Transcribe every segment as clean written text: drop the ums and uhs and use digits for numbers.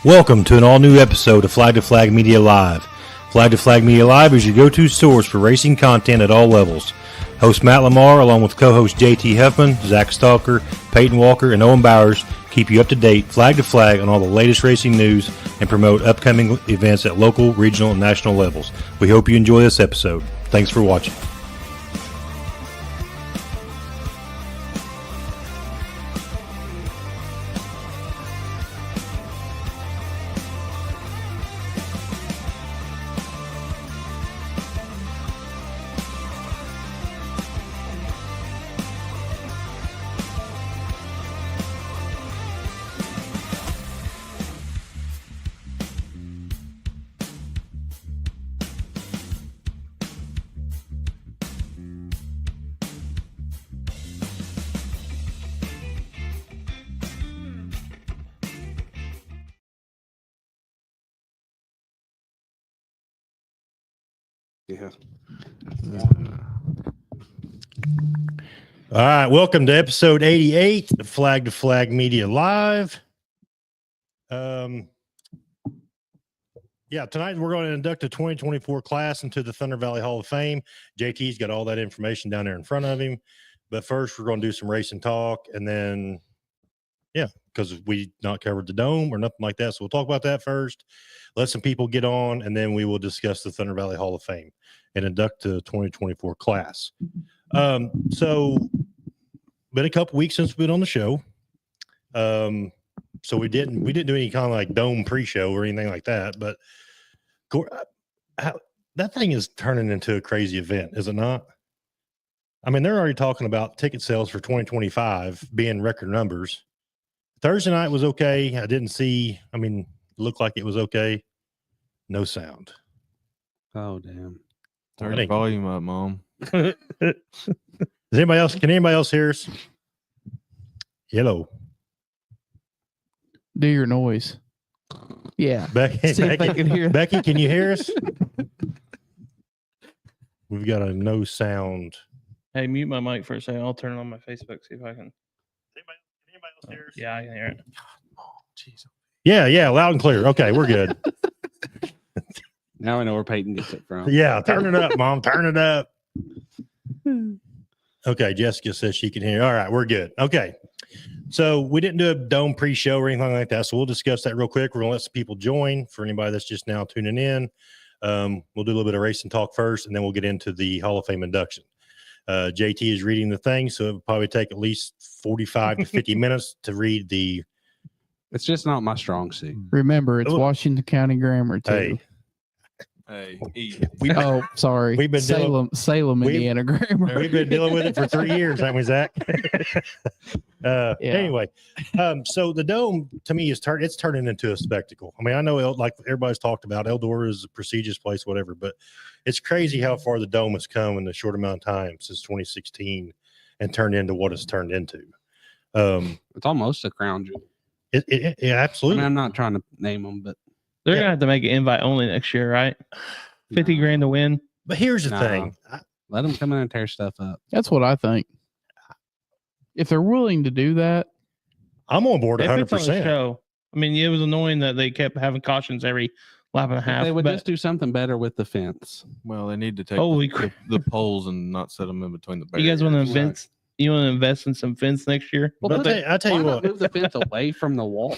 Welcome to an all-new episode of Flag to Flag Media Live. Flag to Flag Media Live is your go-to source for racing content at all levels. Host Matt Lamar, along with co-hosts JT Huffman, Zach Stalker, Peyton Walker, and Owen Bowers, keep you up to date, flag to flag, on all the latest racing news and promote upcoming events at local, regional, and national levels. We hope you enjoy this episode. Thanks for watching. Yeah. All right, welcome to episode 88 of Flag to Flag Media Live. Tonight we're going to induct a 2024 class into the Thunder Valley Hall of Fame. JT's got all that information down there in front of him. But first, we're going to do some racing talk, and then, because we not covered the dome or nothing like that, so we'll talk about that first. Let some people get on, and then we will discuss the Thunder Valley Hall of Fame and induct the 2024 class. So been a couple weeks since we've been on the show. So we didn't do any kind of like dome pre-show or anything like that, but that thing is turning into a crazy event, is it not? I mean, they're already talking about ticket sales for 2025 being record numbers. Thursday night was okay. I didn't see, looked like it was okay. No sound. Oh, damn. Turn the volume up, Mom. Can anybody else hear us? Hello. Do your noise. Yeah. Becky, See if they can hear. Becky, can you hear us? We've got a no sound. Hey, mute my mic for a second. I'll turn it on my Facebook, see if I can. Anybody else hear us? Yeah, I can hear it. Oh, jeez. Yeah, loud and clear. Okay, we're good. Now I know where Peyton gets it from. Yeah, turn it up, Mom. Turn it up. Okay, Jessica says she can hear. All right, we're good. Okay. So we didn't do a dome pre-show or anything like that, so we'll discuss that real quick. We're going to let some people join. For anybody that's just now tuning in, we'll do a little bit of racing talk first, and then we'll get into the Hall of Fame induction. JT is reading the thing, so it will probably take at least 45 to 50 minutes to read the... It's just not my strong suit. Remember, it's Washington County grammar too. Hey, Sorry. We've been Salem, Indiana grammar. We've been dealing with it for 3 years, haven't we, Zach? Anyway, so the dome to me it's turning into a spectacle. I mean, I know like everybody's talked about, Eldora is a prestigious place, whatever, but it's crazy how far the dome has come in a short amount of time since 2016 and turned into what it's turned into. It's almost a crown jewel. It absolutely. I mean, I'm not trying to name them, but They're gonna have to make it invite only next year, right? 50 grand to win. But here's the No. thing. let them come in and tear stuff up. That's what I think. If they're willing to do that, I'm on board If it's on the 100%. show, I mean, it was annoying that they kept having cautions every lap and a half. They would but just do something better with the fence. well, they need to take Holy the, crap. the poles and not set them in between the barriers. you guys want to Right. invest? You want to invest in some fence next year? Well, But don't I tell you Why what, not move the fence away from the wall?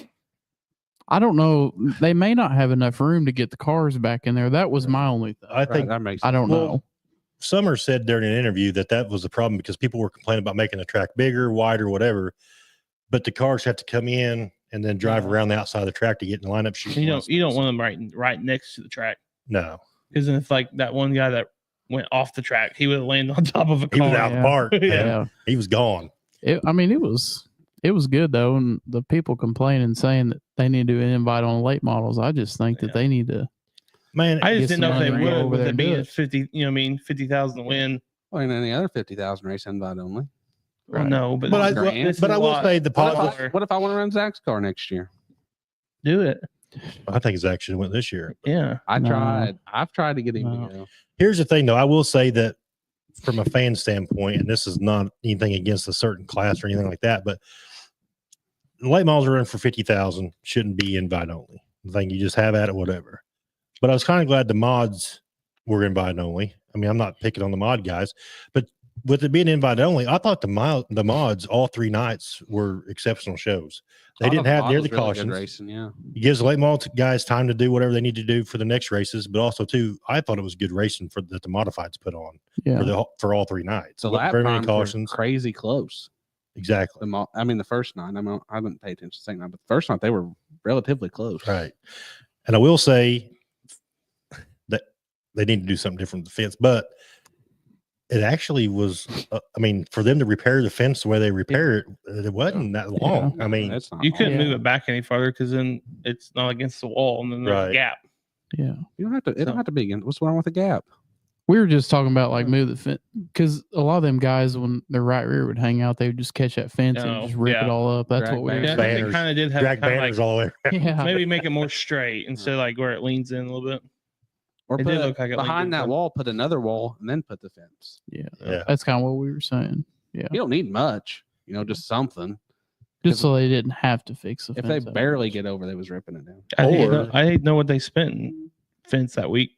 I don't know. They may not have enough room to get the cars back in there. That was my only thing. I think that makes I don't Well, know. Summer said during an interview that was the problem because people were complaining about making the track bigger, wider, whatever. But the cars have to come in and then drive around the outside of the track to get in the lineup. You don't want them right next to the track, No, because then if like that one guy that went off the track, he would have landed on top of a he car. was out Yeah. the park. Yeah. Yeah. He was gone. It was good though, and the people complaining saying that they need to do an invite on late models. I just think that they need to. Man, I Get just didn't know if they some money would over with there it and do being it. 50. 50,000 to win. Well, and any other 50,000 race invite only. Well, Right. no, but but I, Grand. this but is I a will lot. say the What positive. if I want to run Zach's car next year? Do it. I think it's actually went this year. Yeah. I've No. tried to get him No. to go. Here's the thing, though. I will say that from a fan standpoint, and this is not anything against a certain class or anything like that, but late models are running for 50,000 shouldn't be invite only. thing. You just have at it, whatever. But I was kind of glad the mods were invite only. I mean, I'm not picking on the mod guys, but with it being invite only, I thought the mods all 3 nights were exceptional shows. They didn't have near the cautions. Racing, yeah. It gives late model guys time to do whatever they need to do for the next races, but also too, I thought it was good racing that the modifieds put on Yeah. for all 3 nights. The Wasn't lap very many times were cautions. crazy close. Exactly. I mean, the first night. I haven't paid attention to the second night, but the first night they were relatively close. Right. And I will say that they need to do something different with the fence, but it actually was, I mean, for them to repair the fence the way they repair it, it wasn't that long. I mean, That's not You long. couldn't move Yeah. it back any farther because then it's not against the wall, and then there's Right. a gap. Yeah. You don't have to. It don't have to be again. What's wrong with the gap? We were just talking about like move the fence because a lot of them guys, when their right rear would hang out, they would just catch that fence Oh, and just rip yeah. it all up. That's Drag what we were Yeah, I saying. think Banners. it kind of did have drag kind of banners like all the way around. Yeah. maybe make it more straight instead of like where it leans in a little bit. Or It put did look like it leaned behind in that some. wall, put another wall, and then put the fence. Yeah. Yeah. That's kind of what we were saying. Yeah. You don't need much. Just something. Just so they didn't have to fix the If fence. they that barely much. get over, they was ripping it down. I didn't know what they spent in fence that week.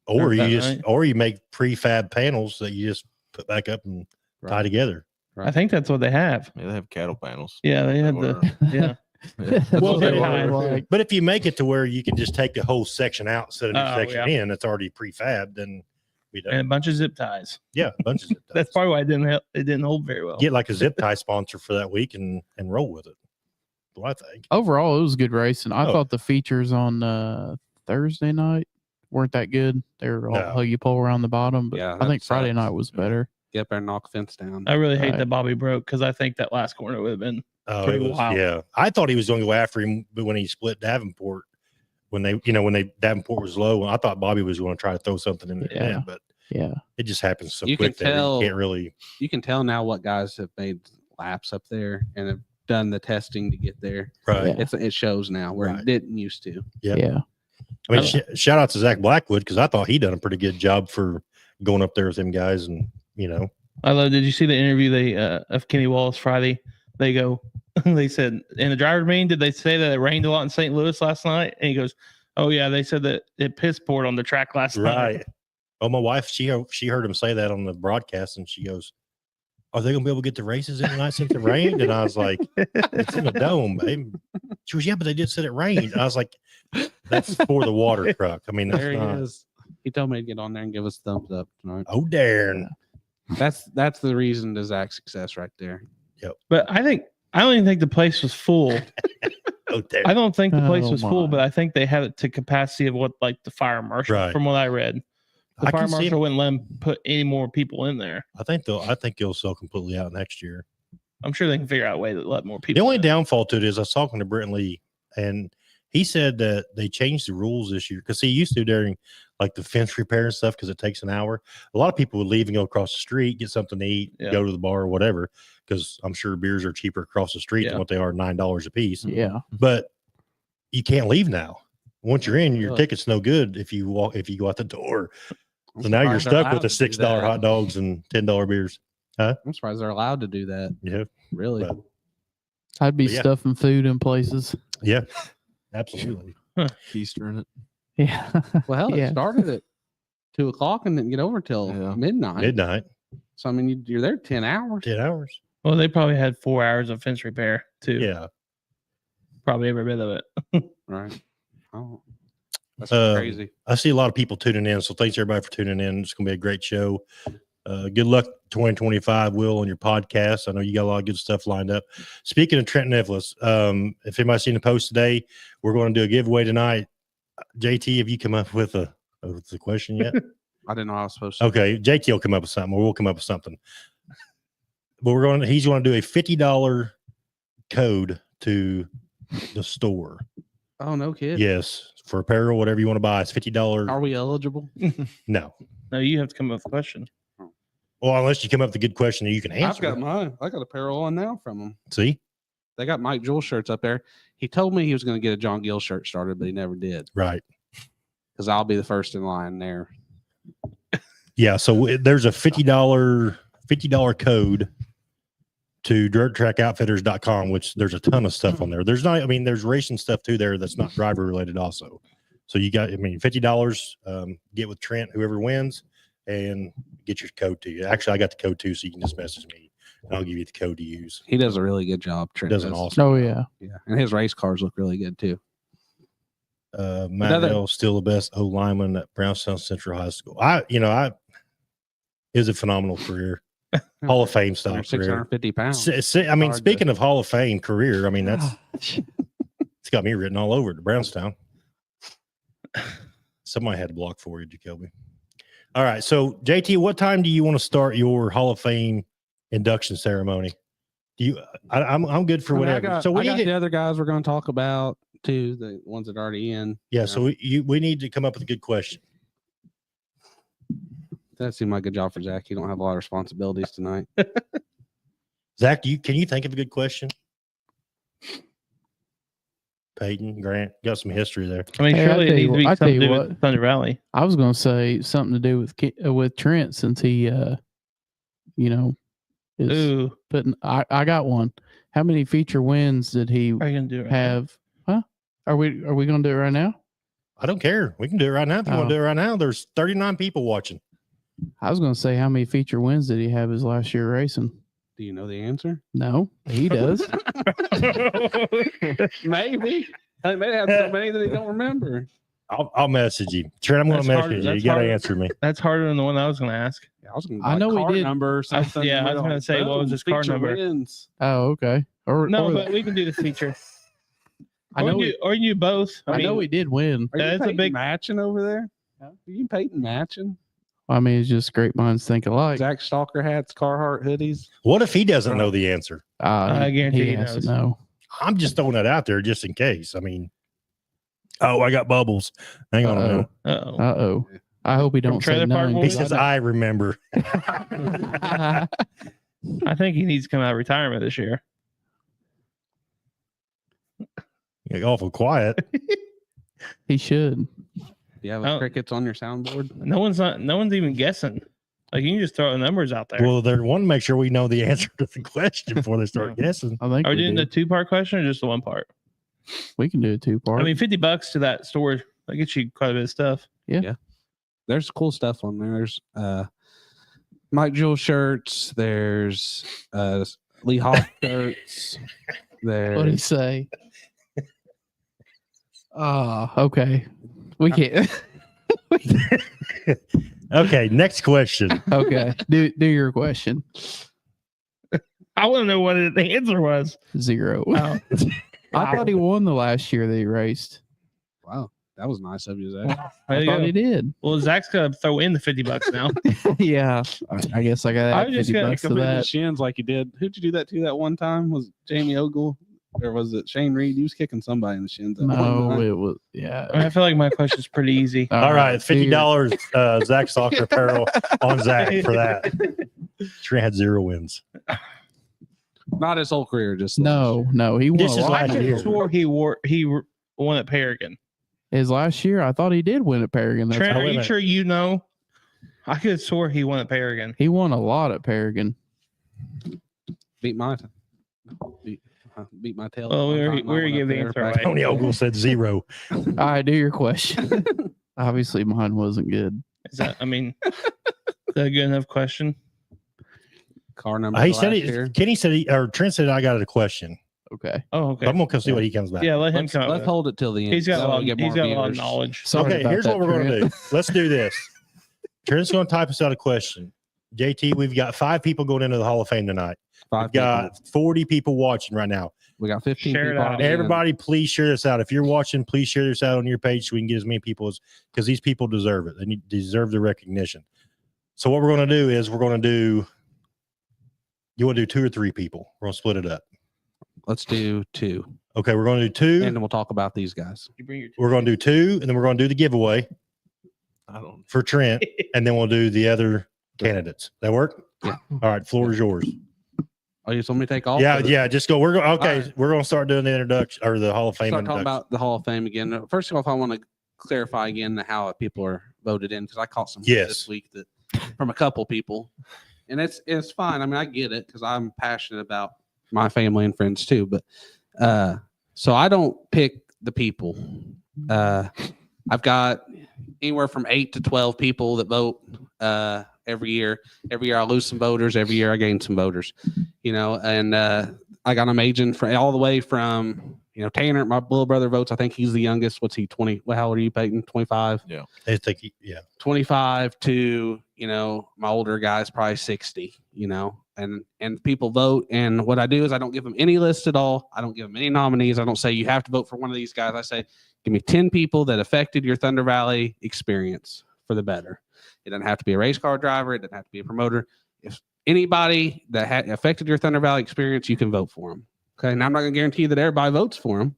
Or you that just, night. or you make prefab panels that you just put back up and tie Right. together. I think that's what they have. Yeah, they have cattle panels. Yeah, they had Or- the yeah. That's Well, what they they were were. like. But if you make it to where you can just take the whole section out, set a new Oh, section in, that's already prefab, then we don't. And a bunch of zip ties. Yeah, a bunch of zip ties. That's probably why it didn't hold very well. Get like a zip tie sponsor for that week and roll with it. Well, I think. Overall, it was good racing. I Oh. thought the features on Thursday night weren't that good. They were all No. huggy pole around the bottom, but Yeah, I think that Friday sucks. night was better. Get up there and knock fence down. I really hate Right. that Bobby broke because I think that last corner would have been Oh, Pretty it was, wild. yeah. I thought he was going to go after him, but when he split Davenport, when Davenport was low, I thought Bobby was going to try to throw something in there, Yeah. but Yeah. it just happens so You can quick that tell- you can't really. You can tell now what guys have made laps up there and have done the testing to get there. Right. Yeah. It shows now where Right. it didn't used to. Yep. Yeah. I mean, shout out to Zach Blackwood because I thought he done a pretty good job for going up there with them guys, and I love. Did you see the interview of Kenny Wallace Friday? They go, they said in the driver's meeting, did they say that it rained a lot in St. Louis last night? And he goes, "Oh yeah, they said that it piss poured on the track last night." right. Oh, my wife, she heard him say that on the broadcast, and she goes, "Are they gonna be able to get the races in tonight since it rained?" And I was like, "It's in a dome, babe." She goes, "Yeah, but they just said it rained." I was like, "That's for the water truck." I mean, that's There he not. is. He told me to get on there and give us a thumbs up tonight. Oh, darn. That's the reason to Zach's success right there. But I don't even think the place was full. Oh, damn. I don't think the place Oh, was full, my. but I think they had it to capacity of what like the fire marshal, Right. from what I read. The I fire can see marshal it. wouldn't let him put any more people in there. I think he'll sell completely out next year. I'm sure they can figure out a way to let more The people. only in. downfall to it is I was talking to Brent Lee, and he said that they changed the rules this year because he used to during like the fence repair and stuff because it takes an hour. A lot of people would leave and go across the street, get something to eat, Yeah. go to the bar or whatever, because I'm sure beers are cheaper across the street Yeah. than what they are $9 a piece. Yeah. But you can't leave now. Once you're in, your Really? ticket's no good if you go out the door. I'm So now you're surprised they're stuck allowed with the to do $6 that. hot dogs and $10 beers. I'm surprised they're allowed to do that. Yeah, Really. But- I'd be But yeah. stuffing food in places. yeah, absolutely. Keister in it. Yeah. Well, hell, Yeah. it started at 2:00 and didn't get over till Yeah. midnight. Midnight, So I mean, you're there 10 hours. 10 hours. Well, they probably had 4 hours of fence repair too. Yeah. Probably every bit of it. Right. Oh, that's Um, crazy. I see a lot of people tuning in. So thanks everybody for tuning in. It's going to be a great show. Good luck 2025, Will, on your podcast. I know you got a lot of good stuff lined up. Speaking of Trent Nicholas, if anybody's seen the post today, we're going to do a giveaway tonight. JT, have you come up with a question yet? I didn't know I was supposed to. Okay, JT will come up with something, or we'll come up with something. But he's going to do a $50 code to the store. Oh, no kid. Yes, for apparel, whatever you want to buy. It's $50. Are we eligible? No. No, you have to come up with a question. Well, unless you come up with a good question that you can answer. I've got mine. I got apparel on now from them. See? They got Mike Jewell shirts up there. He told me he was going to get a John Gill shirt started, but he never did Right. because I'll be the first in line there. Yeah. So there's a $50 code to dirttrackoutfitters.com, which there's a ton of stuff on there. There's not, I mean, there's racing stuff too there that's not driver related also. So you got, I mean, $50, get with Trent, whoever wins, and get your code to you. Actually, I got the code too, so you can just message me and I'll give you the code to use. He does a really good job. Trent Does an awesome. Oh yeah. Yeah, and his race cars look really good too. Matt L still the best O lineman at Brownstown Central High School. It was a phenomenal career. Hall of Fame style career. 650 pounds. I mean, Hard speaking of Hall of Fame career, I mean, that's it's got me written all over it, Brownstown. Somebody had to block for you, Jacoby. All right. So, JT, what time do you want to start your Hall of Fame induction ceremony? Do you? I'm good for whatever. So we got need the other guys we're going to talk about too, the ones that are already in. Yeah. So we need to come up with a good question. That seemed like a good job for Zach. You don't have a lot of responsibilities tonight. Zach, can you think of a good question? Peyton, Grant, got some history there. I mean, Hey, surely it needs to be I tell something to you do what. with Thunder Valley. I was gonna say something to do with Trent since he, is Ooh, putting. I got one. How many feature wins did he are you gonna do it? Right have? Huh? Are we gonna do it right now? I don't care. We can do it right now. If you want to do it right now, there's 39 people watching. I was gonna say how many feature wins did he have his last year racing? Do you know the answer? No, he does. Maybe. He may have so many that he don't remember. I'll message you. Trent, I'm going to That's hard- message you. You that's got to hard. answer me. That's harder than the one I was gonna ask. Yeah, I was going I know he car did. number or something. yeah, I was We're gonna like, say, what was boom, his car feature number? wins. Oh, okay. No, but we can do the feature. I know. Or you both. I know he did win. Are you That's a Peyton big- matching over there? Are you Peyton matching? I mean, it's just great minds think alike. Zach Stalker hats, Carhartt hoodies. What if he doesn't know the answer? I guarantee he has to knows. know. I'm just throwing that out there just in case. I mean, I got bubbles. Hang on a minute. Uh-oh. Uh-oh. I hope he don't say Trailer Park none. He Boys? says, I remember. I think he needs to come out of retirement this year. You're awful quiet. He should. Do you have Oh. crickets on your soundboard? No one's even guessing. Like, you can just throw the numbers out there. Well, they want to make sure we know the answer to the question before they start guessing. I think Are we we doing do. the 2-part question or just the 1 part? We can do a 2-part. I mean, $50 to that store, that gets you quite a bit of stuff. There's cool stuff on there. There's Mike Jewell shirts. There's Lee Hawk shirts. what did he There's say? Okay. We can't. Okay, next question. Okay. Do your question. I want to know what the answer was. 0. Oh. I thought he won the last year that he raced. wow, that was nice of you, Zach. There I you thought go. he did. Well, Zach's gonna throw in the $50 now. Yeah. I guess I got I to was add just 50 gonna bucks to Come in the that. shins like you did. Who'd you do that to that one time? Was it Jamie Ogle or was it Shane Reed? He was kicking somebody in the shins. That one No, time. it was, yeah. I feel like my question's pretty easy. All right, do your- $50 Zach Soccer apparel on Zach for that. Trent had 0 wins. Not his whole career, just the No, he won This a is lot. last I year. could have swore he won at Paragon. His last year, I thought he did win at Paragon. That's Trent, wait are a you minute. sure you know? I could have swore he won at Paragon. He won a lot at Paragon. beat my tail. Well, we one already- time I we already went gave up the there answer back- away. Tony Ogle said 0. All right, do your question. Obviously, mine wasn't good. Is that? I mean, is that a good enough question? Car number. He said last year. Kenny said or Trent said I got a question. Okay. Oh, okay. I'm gonna come see what he comes back. Yeah, let him Let's, come. let's hold it till the end. He's got so a lot. we get He's more got a lot of viewers. knowledge. Sorry Okay, about here's that, what we're gonna Trent. do. Let's do this. Trent's gonna type us out a question. JT, we've got 5 people going into the Hall of Fame tonight. Five We've got 40 people watching right now. We got 15 Share it people. out. already in. Everybody, please share this out. If you're watching, please share this out on your page so we can get as many people as because these people deserve it. They deserve the recognition. So what we're going to do is we're going to do. You want to do 2 or 3 people? We're going to split it up. Let's do 2, Okay, we're going to do 2. and then we'll talk about these guys. You bring your We're going to do 2, and then we're going to do the giveaway I don't. for Trent, and then we'll do the other candidates. That work? Yeah. All right, floor is yours. Oh, you want me to take off? Yeah, or- yeah. Just go. We're going. Okay, All right. we're going to start doing the introduction or the Hall of Fame Start talking introduction. about the Hall of Fame again. First off, I want to clarify again how people are voted in because I caught some heat Yes. this week that from a couple people, and it's fine. I mean, I get it because I'm passionate about my family and friends too. But so I don't pick the people. I've got anywhere from 8 to 12 people that vote every year. Every year I lose some voters. Every year I gain some voters. And I got them aging from all the way from Tanner, my little brother, votes. I think he's the youngest. What's he, 20? Well, how old are you, Peyton? 25? Yeah. I think, 25 to, my older guy's probably 60, and people vote. And what I do is I don't give them any list at all. I don't give them any nominees. I don't say you have to vote for one of these guys. I say, give me 10 people that affected your Thunder Valley experience for the better. It doesn't have to be a race car driver. It doesn't have to be a promoter. If anybody that had affected your Thunder Valley experience, you can vote for them. Okay. Now I'm not going to guarantee that everybody votes for them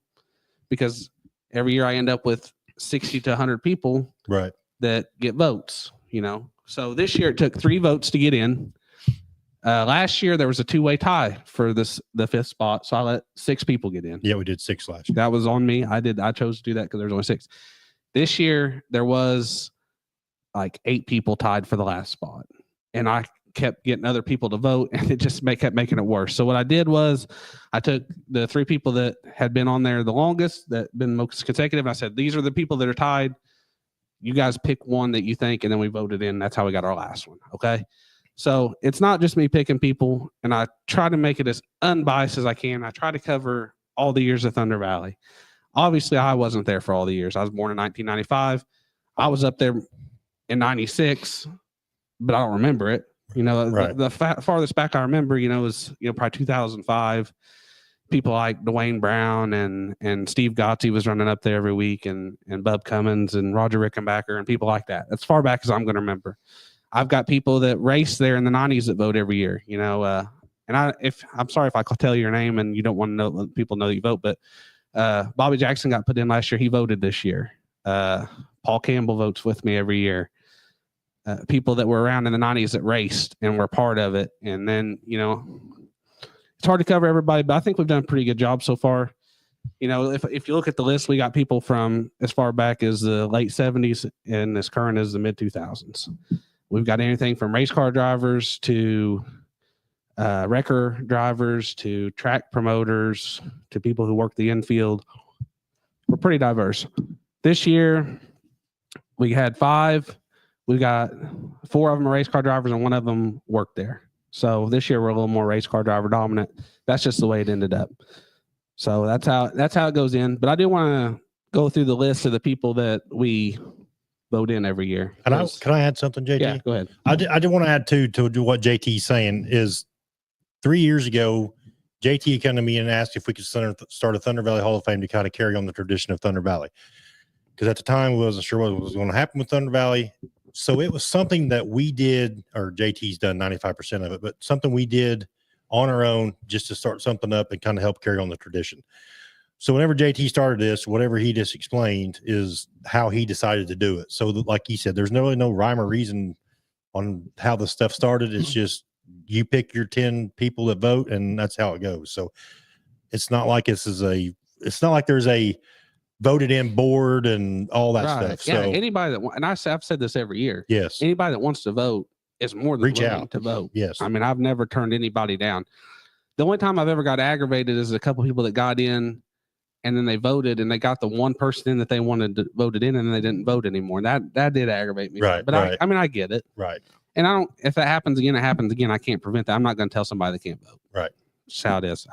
because every year I end up with 60 to 100 people right. that get votes, So this year it took 3 votes to get in. Last year there was a 2-way tie for the 5th spot, so I let 6 people get in. Yeah, we did 6 last year. That was on me. I chose to do that because there was only 6. This year there was like 8 people tied for the last spot, and I kept getting other people to vote, and it just kept making it worse. So what I did was I took the 3 people that had been on there the longest, that been most consecutive, and I said, these are the people that are tied. You guys pick one that you think, and then we voted in. That's how we got our last one. Okay. So it's not just me picking people, and I try to make it as unbiased as I can. I try to cover all the years of Thunder Valley. Obviously, I wasn't there for all the years. I was born in 1995. I was up there in 96, but I don't remember it. Right. The farthest back I remember, was probably 2005. People like Dwayne Brown and Steve Gotzi was running up there every week, and Bub Cummins and Roger Rickenbacker and people like that. As far back as I'm going to remember. I've got people that race there in the 90s that vote every year, and I'm sorry if I tell you your name and you don't want to let people know that you vote, but Bobby Jackson got put in last year. He voted this year. Paul Campbell votes with me every year. People that were around in the 90s that raced and were part of it. And then, it's hard to cover everybody, but I think we've done a pretty good job so far. If you look at the list, we got people from as far back as the late 70s and as current as the mid 2000s. We've got anything from race car drivers to wrecker drivers to track promoters to people who work the infield. We're pretty diverse. This year, we had 5. We got 4 of them are race car drivers and 1 of them worked there. So this year we're a little more race car driver dominant. That's just the way it ended up. So that's how it goes in. But I do want to go through the list of the people that we vote in every year. Can I add something, JT? Yeah, go ahead. I did want to add to what JT's saying is 3 years ago, JT came to me and asked if we could start a Thunder Valley Hall of Fame to kind of carry on the tradition of Thunder Valley. Because at the time, we wasn't sure what was going to happen with Thunder Valley. So it was something that we did, or JT's done 95% of it, but something we did on our own just to start something up and kind of help carry on the tradition. So whenever JT started this, whatever he just explained is how he decided to do it. So like he said, there's really no rhyme or reason on how the stuff started. It's just you pick your 10 people that vote, and that's how it goes. So it's not like it's not like there's a voted in board and all that stuff. Yeah, so anybody that I've said this every year. yes, Anybody that wants to vote is more than reach willing out to vote. Yes, I mean, I've never turned anybody down. The only time I've ever got aggravated is a couple people that got in and then they voted and they got the one person in that they wanted to voted in and then they didn't vote anymore. That did aggravate me. Right, But right. I mean, I get it. right. And if that happens again, it happens again. I can't prevent that. I'm not going to tell somebody they can't vote. Right. That's how it is.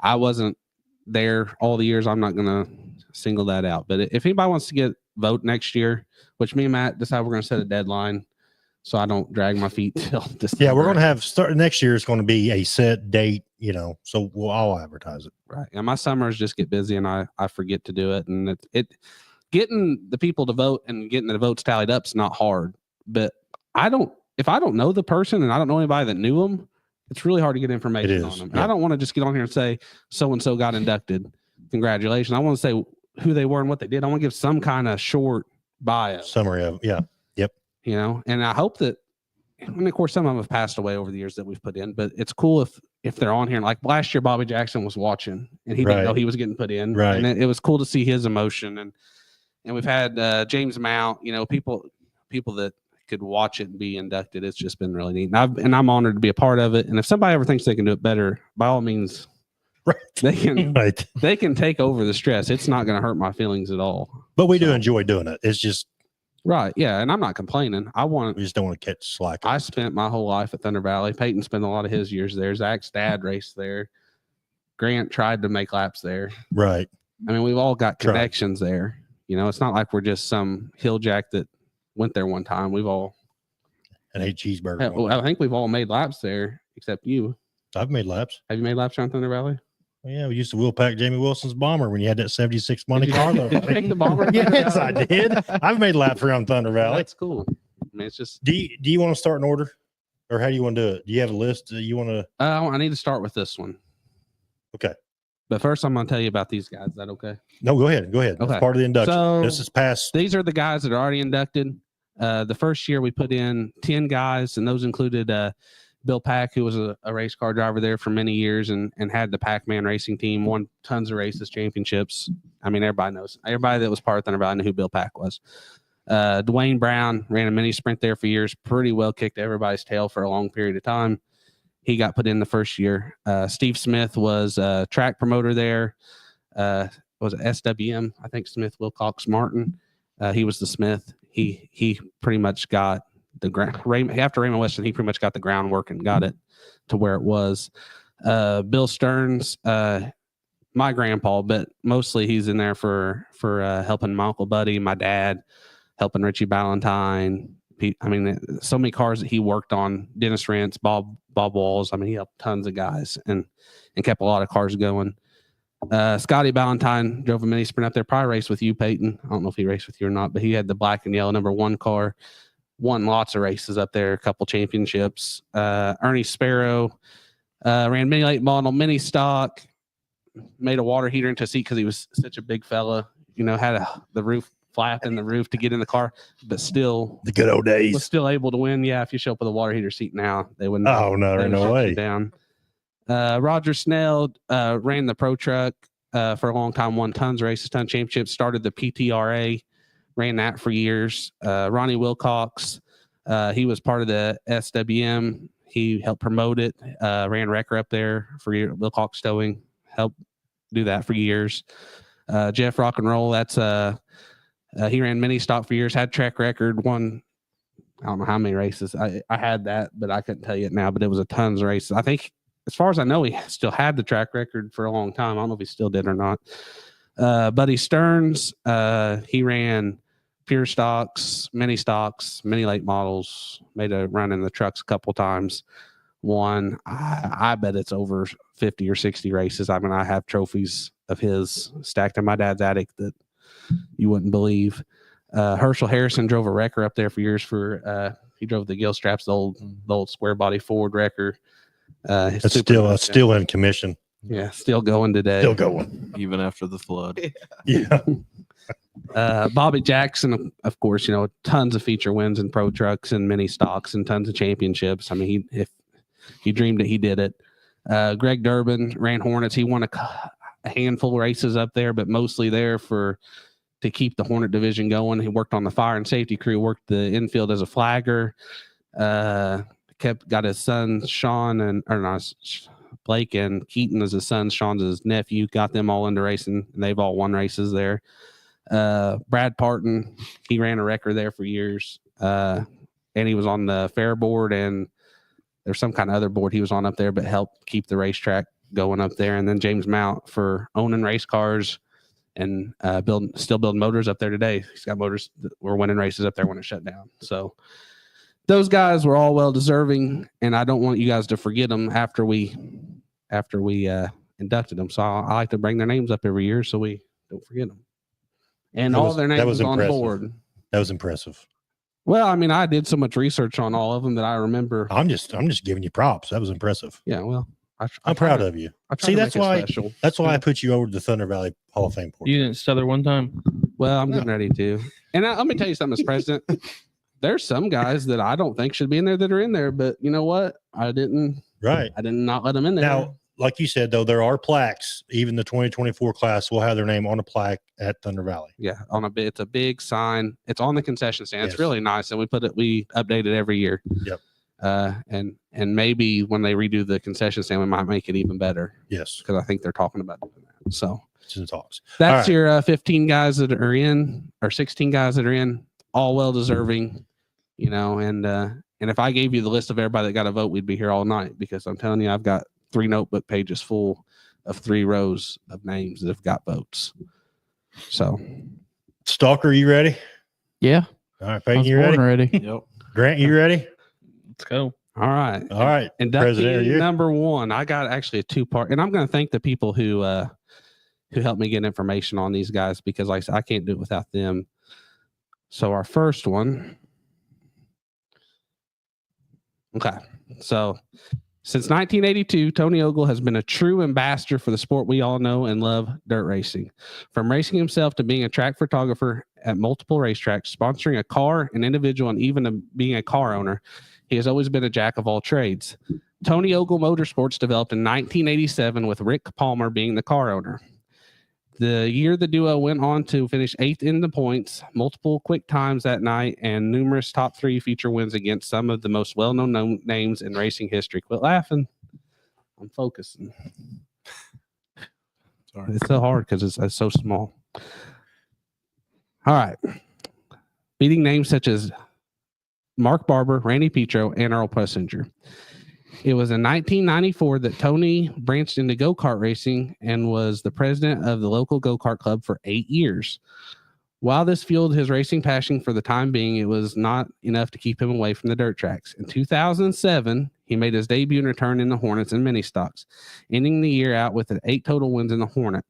I wasn't there all the years. I'm not going to single that out. But if anybody wants to vote next year, which me and Matt decide we're going to set a deadline so I don't drag my feet till December. Yeah, we're going to have next year is going to be a set date, so we'll all advertise it. Right. And my summers just get busy and I forget to do it. And it getting the people to vote and getting the votes tallied up is not hard. But if I don't know the person and I don't know anybody that knew them, it's really hard to get information on them. And I don't want to just get on here and say so-and-so got inducted. Congratulations. I want to say who they were and what they did. I want to give some kind of short bio. Summary of, yeah. Yep. And I hope that, and of course, some of them have passed away over the years that we've put in, but it's cool if they're on here. And like last year, Bobby Jackson was watching and he didn't know he was getting put in. Right. And it was cool to see his emotion. And we've had James Mount, people that could watch it and be inducted. It's just been really neat. And I'm honored to be a part of it. And if somebody ever thinks they can do it better, by all means, Right. they can Right. they can take over the stress. It's not going to hurt my feelings at all. But we do enjoy doing it. It's just Right. Yeah. And I'm not complaining. we just don't want to catch slack. I spent my whole life at Thunder Valley. Peyton spent a lot of his years there. Zach's dad raced there. Grant tried to make laps there. Right. I mean, we've all got Tried. connections there. You know, it's not like we're just some hill jack that went there one time. We've all, And ate cheeseburger. hell, I think we've all made laps there except you. I've made laps. Have you made laps around Thunder Valley? Well, yeah, we used to wheel pack Jamie Wilson's bomber when you had that 76 Monte Did you- Carlo. did you take the bomber? Yes, I did. I've made laps around Thunder Valley. That's cool. I mean, it's just, Do you want to start in order, or how do you want to do it? Do you have a list? Do you want to? I need to start with this one. Okay. But first, I'm going to tell you about these guys. Is that okay? No, go ahead. Go ahead. Okay. That's part of the induction. So- This is past. These are the guys that are already inducted. The first year we put in 10 guys, and those included Bill Pack, who was a race car driver there for many years and had the Pac-Man racing team, won tons of races, championships. I mean, everybody knows. Everybody that was part of Thunder Valley knew who Bill Pack was. Dwayne Brown ran a mini sprint there for years, pretty well kicked everybody's tail for a long period of time. He got put in the first year. Steve Smith was a track promoter there. Was it SWM? I think Smith Wilcox Martin. He was the Smith. He pretty much got the ground. After Raymond Weston, he pretty much got the groundwork and got it to where it was. Bill Stearns, my grandpa, but mostly he's in there for helping my Uncle Buddy, my dad, helping Richie Ballantyne. I mean, so many cars that he worked on. Dennis Rentz, Bob Walls. I mean, he helped tons of guys and kept a lot of cars going. Scotty Ballantyne drove a mini sprint up there. Probably raced with you, Peyton. I don't know if he raced with you or not, but he had the black and yellow #1 car. Won lots of races up there, a couple championships. Ernie Sparrow ran mini late model, mini stock. Made a water heater into a seat because he was such a big fella. You know, had the roof flap in the roof to get in the car, but still The good old was days. still able to win. Yeah, if you show up with a water heater seat now, they wouldn't. Oh, no, they would no shut way. you down. Roger Snell ran the pro truck for a long time, won tons of races, tons of championships, started the PTRA, ran that for years. Ronnie Wilcox, he was part of the SWM. He helped promote it, ran Wrecker up there for Wilcox Towing, helped do that for years. Jeff Rock and Roll, that's he ran mini stock for years, had track record, won I don't know how many races. I had that, but I couldn't tell you it now, but it was a tons of races. I think as far as I know, he still had the track record for a long time. I don't know if he still did or not. Buddy Stearns, he ran pure stocks, mini late models, made a run in the trucks a couple times. Won, I bet it's over 50 or 60 races. I mean, I have trophies of his stacked in my dad's attic that you wouldn't believe. Herschel Harrison drove a wrecker up there for years. He drove the gill straps, the old square body Ford wrecker. It's still in commission. Yeah, still going today. Still going. Even after the flood. Yeah. Bobby Jackson, of course, you know, tons of feature wins in pro trucks and mini stocks and tons of championships. I mean, if he dreamed it, he did it. Greg Durbin ran Hornets. He won a handful of races up there, but mostly there to keep the Hornet division going. He worked on the fire and safety crew, worked the infield as a flagger, got his son Blake and Keaton as his son, Sean's his nephew, got them all into racing, and they've all won races there. Brad Parton, he ran a wrecker there for years, and he was on the fair board, and there's some kind of other board he was on up there, but helped keep the racetrack going up there. And then James Mount for owning race cars and still building motors up there today. He's got motors that were winning races up there when it shut down. So those guys were all well deserving, and I don't want you guys to forget them after we inducted them. So I like to bring their names up every year so we don't forget them. And all their names on impressive. board. That was impressive. Well, I mean, I did so much research on all of them that I remember. I'm just giving you props. That was impressive. Yeah, well, I'm proud of you. See, that's why I put you over to the Thunder Valley Hall of Fame portion. You didn't stutter one time. Well, I'm getting ready to. And let me tell you something, as president. There's some guys that I don't think should be in there that are in there, but you know what? I didn't Right. not let them in there. Now, like you said, though, there are plaques. Even the 2024 class will have their name on a plaque at Thunder Valley. Yeah, it's a big sign. It's on the concession stand. It's Yes. really nice, and we update it every year. Yep. And maybe when they redo the concession stand, we might make it even better Yes, because I think they're talking about doing that. So it's in talks. that's All your 15 guys that are in, or 16 guys that are in, all well deserving, and if I gave you the list of everybody that got a vote, we'd be here all night, because I'm telling you, I've got 3 notebook pages full of 3 rows of names that have got votes. So, Stalker, you ready? Yeah. All right, I Peyton, was you born ready? ready. Yep. Grant, you ready? Let's go. all right. All right. President, are Inductee you? number 1. I got actually a 2-part, and I'm going to thank the people who helped me get information on these guys, because like I said, I can't do it without them. So our first one. Okay. So since 1982, Tony Ogle has been a true ambassador for the sport we all know and love, dirt racing. From racing himself to being a track photographer at multiple racetracks, sponsoring a car, an individual, and even being a car owner, he has always been a jack of all trades. Tony Ogle Motorsports developed in 1987 with Rick Palmer being the car owner. The year the duo went on to finish 8th in the points, multiple quick times that night, and numerous top 3 feature wins against some of the most well-known names in racing history. Quit laughing. I'm focusing. Sorry. It's so hard because it's so small. All right. Beating names such as Mark Barber, Randy Petro, and Earl Plessinger. It was in 1994 that Tony branched into go-kart racing and was the president of the local go-kart club for 8 years. While this fueled his racing passion for the time being, it was not enough to keep him away from the dirt tracks. In 2007, he made his debut and return in the Hornets and mini stocks, ending the year out with 8 total wins in the Hornet.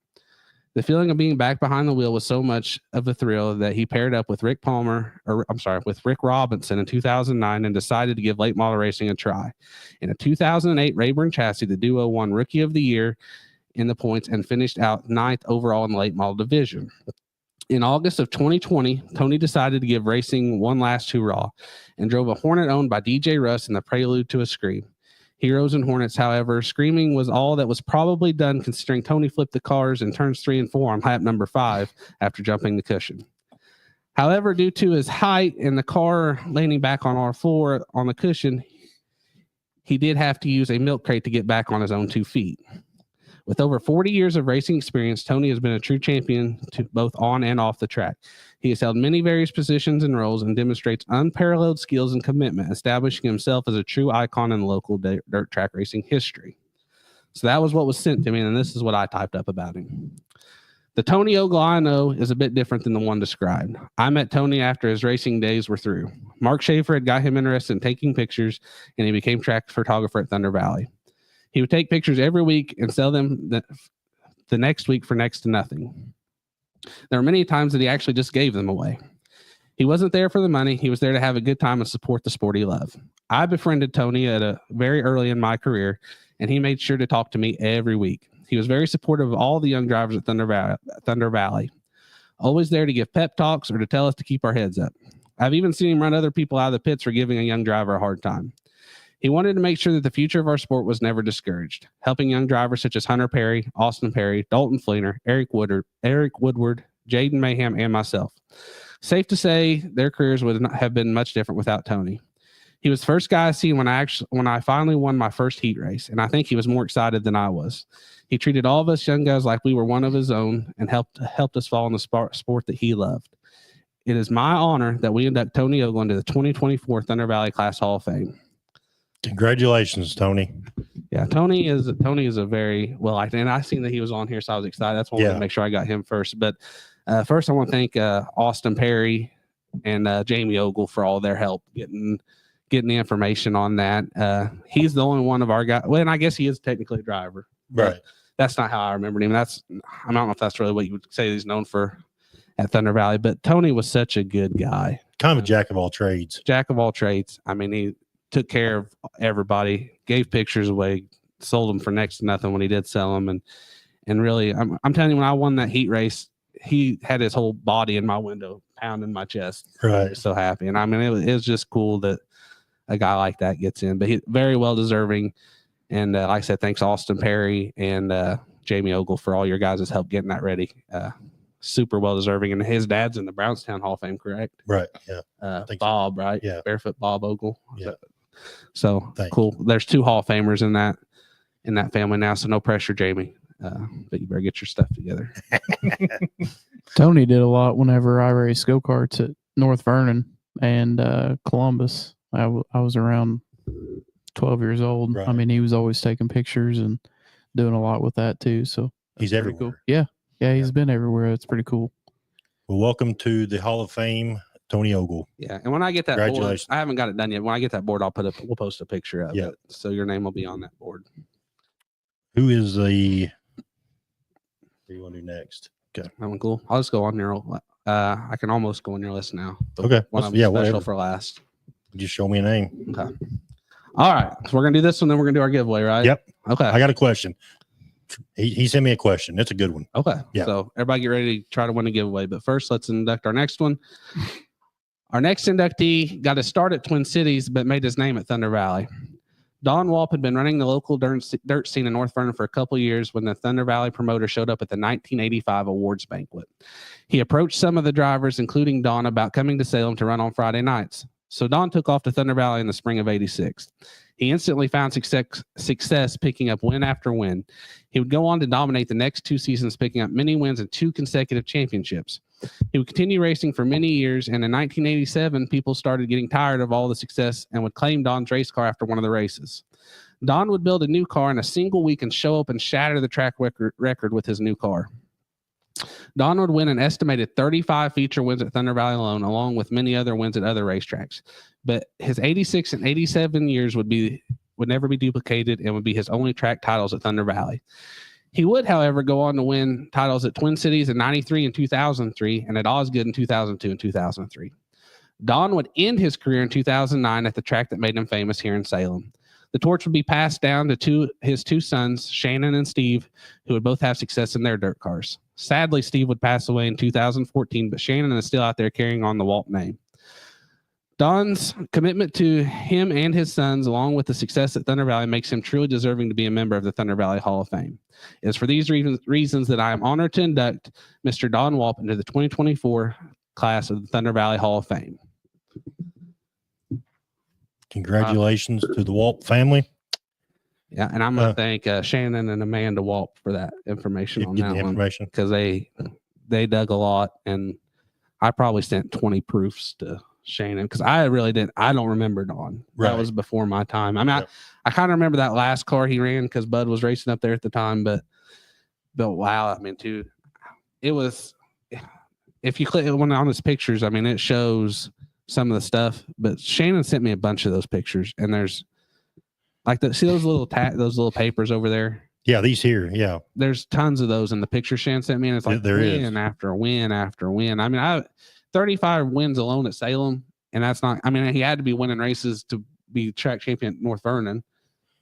The feeling of being back behind the wheel was so much of a thrill that he paired up with Rick Robinson in 2009 and decided to give late model racing a try. In a 2008 Rayburn chassis, the duo won Rookie of the Year in the points and finished out 9th overall in the late model division. In August of 2020, Tony decided to give racing one last hurrah and drove a Hornet owned by DJ Russ in the prelude to a Scream. Heroes and Hornets, however, Screaming was all that was probably done, considering Tony flipped the cars in turns 3 and 4 on lap number 5 after jumping the cushion. However, due to his height and the car landing back on R4 on the cushion, he did have to use a milk crate to get back on his own 2 feet. With over 40 years of racing experience, Tony has been a true champion to both on and off the track. He has held many various positions and roles and demonstrates unparalleled skills and commitment, establishing himself as a true icon in local dirt track racing history. So that was what was sent to me, and this is what I typed up about him. The Tony Ogle I know is a bit different than the one described. I met Tony after his racing days were through. Mark Schaefer had got him interested in taking pictures, and he became track photographer at Thunder Valley. He would take pictures every week and sell them the next week for next to nothing. There were many times that he actually just gave them away. He wasn't there for the money. He was there to have a good time and support the sport he loved. I befriended Tony at a very early in my career, and he made sure to talk to me every week. He was very supportive of all the young drivers at Thunder Valley, always there to give pep talks or to tell us to keep our heads up. I've even seen him run other people out of the pits for giving a young driver a hard time. He wanted to make sure that the future of our sport was never discouraged, helping young drivers such as Hunter Perry, Austin Perry, Dalton Fleener, Eric Woodward, Jaden Mayhem, and myself. Safe to say their careers would not have been much different without Tony. He was the first guy I seen when I finally won my first heat race, and I think he was more excited than I was. He treated all of us young guys like we were one of his own and helped us fall in the sport that he loved. It is my honor that we induct Tony Ogle into the 2024 Thunder Valley Class Hall of Fame. Congratulations, Tony. Yeah, Tony is a very well liked, and I seen that he was on here, so I was excited. That's why I wanted to make sure I got him first. But first, I want to thank Austin Perry and Jamie Ogle for all their help getting the information on that. He's the only one of our guys. Well, and I guess he is technically a driver, Right. That's not how I remembered him. I don't know if that's really what you would say he's known for at Thunder Valley. But Tony was such a good guy, Kind of a jack of all trades. jack of all trades. I mean, he took care of everybody, gave pictures away, sold them for next to nothing when he did sell them. And really, I'm telling you, when I won that heat race, he had his whole body in my window, pounding my chest. Right. I was so happy. And I mean, it was just cool that a guy like that gets in, but he very well deserving. And like I said, thanks Austin Perry and Jamie Ogle for all your guys' help getting that ready. Super well deserving. And his dad's in the Brownstown Hall of Fame, correct? Right. Yeah. think so. Bob, right? Yeah. Barefoot Bob Ogle. Yeah. So Thanks. cool. There's 2 Hall of Famers in that family now. So no pressure, Jamie. But you better get your stuff together. Tony did a lot whenever I raced go-karts at North Vernon and Columbus. I was around 12 years old. Right. I mean, he was always taking pictures and doing a lot with that too. So He's pretty everywhere. cool. Yeah, he's been everywhere. It's pretty cool. Well, welcome to the Hall of Fame, Tony Ogle. Yeah. And when I get that board, Congratulations. I haven't got it done yet. When I get that board, we'll post a picture of Yeah. it. So your name will be on that board. Who is the? What do you want to do next? That one cool. I'll just go on your. I can almost go on your list now. But Okay. One Let's- of them yeah, special whatever. for last. Just show me a name. Okay. All right. So we're gonna do this one, then we're gonna do our giveaway, right? Yep. Okay. I got a question. He sent me a question. It's a good one. Okay. Yeah. So everybody get ready to try to win a giveaway. But first, let's induct our next one. Our next inductee got to start at Twin Cities, but made his name at Thunder Valley. Don Walp had been running the local dirt scene in North Vernon for a couple years when the Thunder Valley promoter showed up at the 1985 awards banquet. He approached some of the drivers, including Don, about coming to Salem to run on Friday nights. So Don took off to Thunder Valley in the spring of '86. He instantly found success picking up win after win. He would go on to dominate the next 2 seasons, picking up many wins and 2 consecutive championships. He would continue racing for many years, and in 1987, people started getting tired of all the success and would claim Don's race car after one of the races. Don would build a new car in a single week and show up and shatter the track record with his new car. Don would win an estimated 35 feature wins at Thunder Valley alone, along with many other wins at other racetracks. But his 86 and 87 years would never be duplicated and would be his only track titles at Thunder Valley. He would, however, go on to win titles at Twin Cities in 93 and 2003 and at Osgood in 2002 and 2003. Don would end his career in 2009 at the track that made him famous here in Salem. The torch would be passed down to his 2 sons, Shannon and Steve, who would both have success in their dirt cars. Sadly, Steve would pass away in 2014, but Shannon is still out there carrying on the Walp name. Don's commitment to him and his sons, along with the success at Thunder Valley, makes him truly deserving to be a member of the Thunder Valley Hall of Fame. It is for these reasons that I am honored to induct Mr. Don Walp into the 2024 class of the Thunder Valley Hall of Fame. Congratulations to the Walp family. Yeah, and I'm going to thank Shannon and Amanda Walp for that information on Get that the one, information. because they dug a lot, and I probably sent 20 proofs to Shannon because I don't remember Don. Right. That was before my time. I mean, Yep. I kind of remember that last car he ran because Bud was racing up there at the time, but wow, I mean, too, it was, if you click on his pictures, I mean, it shows some of the stuff, but Shannon sent me a bunch of those pictures, and there's like see those little papers over there. Yeah, these here. Yeah. There's tons of those in the picture Shannon sent me, and it's like There is. win after win after win. I mean, 35 wins alone at Salem, and that's not. I mean, he had to be winning races to be track champion at North Vernon.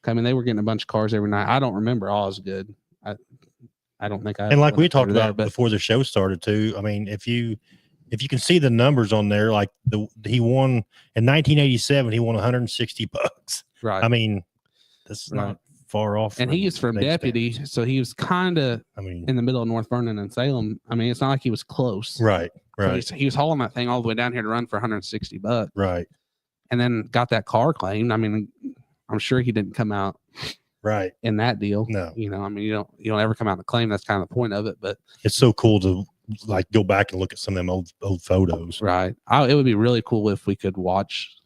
I mean, they were getting a bunch of cars every night. I don't remember Osgood. I don't think I. And like we went up talked there, about but before the show started too. I mean, if you can see the numbers on there, like he won in 1987, he won $160. right. I mean, that's Right. not far off. And he's from today's Deputy, standards. so he was kind of I mean, in the middle of North Vernon and Salem. I mean, it's not like he was close. right, So right, he was hauling that thing all the way down here to run for $160, right, and then got that car claimed. I mean, I'm sure he didn't come out right. in that deal. No, You know, I mean, you don't ever come out and claim. That's kind of the point of it. But it's so cool to like go back and look at some of them old photos, right, it would be really cool if we could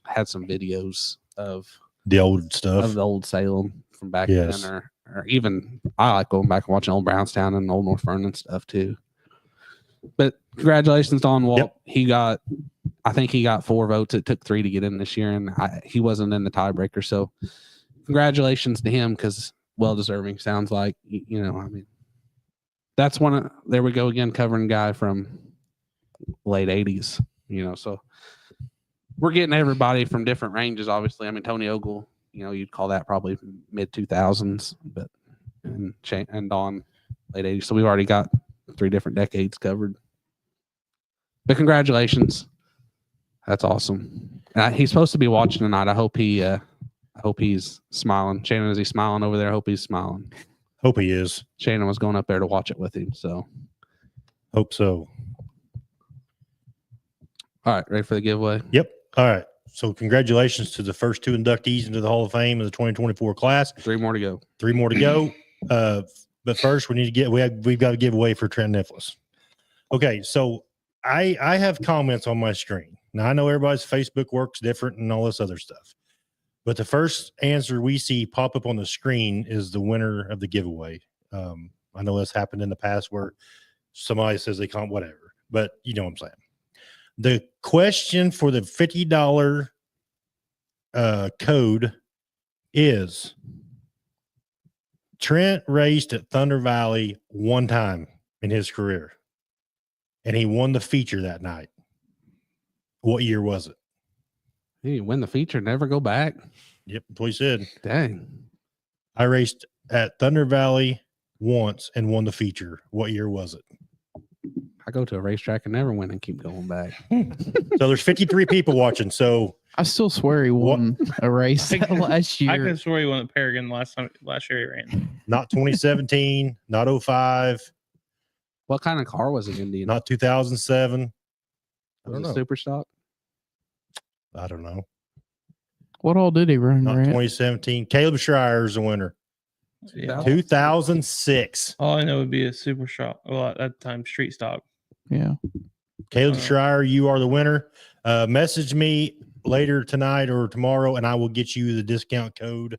had some videos of the old stuff. the old Salem from back Yes. then, or even I like going back and watching old Brownstown and old North Vernon stuff too. But congratulations, Don Walt. Yep. I think he got 4 votes. It took 3 to get in this year, and he wasn't in the tiebreaker. So congratulations to him, because well deserving. Sounds like, you know, I mean, that's there we go again, covering guy from late 80s, you know, so we're getting everybody from different ranges, obviously. I mean, Tony Ogle, you know, you'd call that probably mid 2000s, but and Don late 80s. So we've already got 3 different decades covered. But congratulations. That's awesome. He's supposed to be watching tonight. I hope he I hope he's smiling. Shannon, is he smiling over there? I hope he's smiling. Hope he is. Shannon was going up there to watch it with him. So, Hope so. all right, ready for the giveaway? Yep. All right. So congratulations to the first 2 inductees into the Hall of Fame of the 2024 class. 3 more to go. 3 more to go. But first we've got to give away for Trent Nicholas. Okay. So I have comments on my screen. Now I know everybody's Facebook works different and all this other stuff, but the first answer we see pop up on the screen is the winner of the giveaway. I know that's happened in the past where somebody says they can't, whatever, but you know what I'm saying. The question for the $50 code is: Trent raced at Thunder Valley one time in his career, and he won the feature that night. What year was it? Hey, win the feature, never go back. Yep, that's what he said. Dang. I raced at Thunder Valley once and won the feature. What year was it? I go to a racetrack and never win and keep going back. So there's 53 people watching. So I still swear he won a race I can- last I year. could swear he won at Paragon last year he ran. not 2017, not 05, What kind of car was it in? Do you know? not 2007. I Was don't it know. super stock? I don't know. What all did he run, Not Grant? 2017. Caleb Schreier is the winner. Yeah. 2006. All I know would be a super shot. Well, at that time, street stock. Yeah. Caleb Uh, Schreier, you are the winner. Message me later tonight or tomorrow, and I will get you the discount code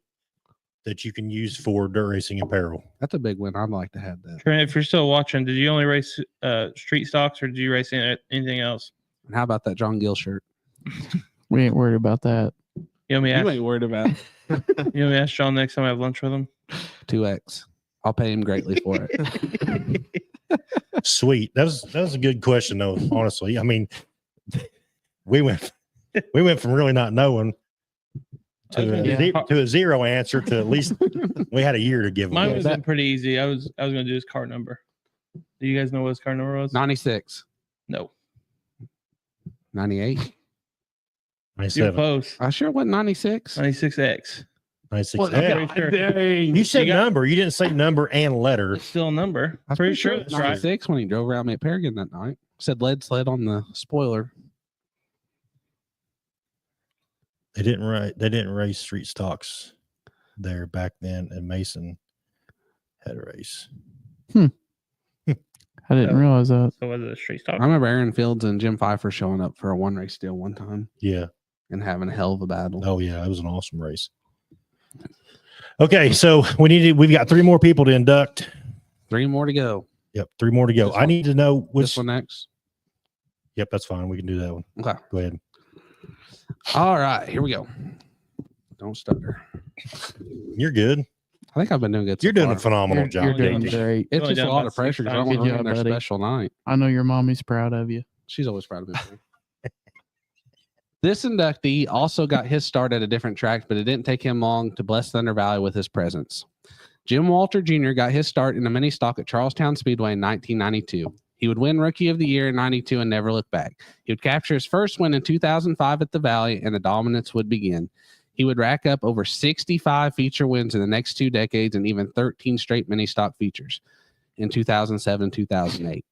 that you can use for dirt racing apparel. That's a big win. I'd like to have that. Trent, if you're still watching, did you only race street stocks or did you race anything else? And how about that John Gill shirt? We ain't worried about that. You want me to ask, worried about you want me to ask John next time I have lunch with him? 2X. I'll pay him greatly for it. Sweet. That was a good question, though. Honestly, I mean, we went from really not knowing to a zero answer to at least we had a year to give Mine away. was pretty easy. I was going to do his car number. Do you guys know what his car number was? 96, No. 98. You're 97, close. I sure wasn't 96. 96X. 96. Well, Hey, I'm pretty sure. Dang. you said You got- number. You didn't say number and letter. It's still a number. I was Pretty sure it's that's right. 96 when he drove around me at Paragon that night. Said lead sled on the spoiler. They didn't race street stocks there back then, and Mason had a race. I didn't realize that. So was it a street I stock? remember Aaron Fields and Jim Pfeiffer showing up for a 1 race deal one time Yeah. and having a hell of a battle. Oh yeah, it was an awesome race. Okay, so we've got 3 more people to induct. 3 more to go. Yep, 3 more to go. This I one- need to know This which. one next. Yep, that's fine. We can do that one. Okay. Go ahead. All right. Here we go. Don't stutter. You're good. I think I've been doing good. You're so doing a far. phenomenal job. You're doing JT. great. It's Only just a done lot about of pressure 6 because I times. want to Good ruin job, their buddy. special night. I know your mommy's proud of you. She's always proud of me. This inductee also got his start at a different track, but it didn't take him long to bless Thunder Valley with his presence. Jim Walter Jr. got his start in a mini stock at Charlestown Speedway in 1992. He would win Rookie of the Year in 92 and never look back. He would capture his first win in 2005 at the Valley, and the dominance would begin. He would rack up over 65 feature wins in the next 2 decades and even 13 straight mini stock features in 2007 2008.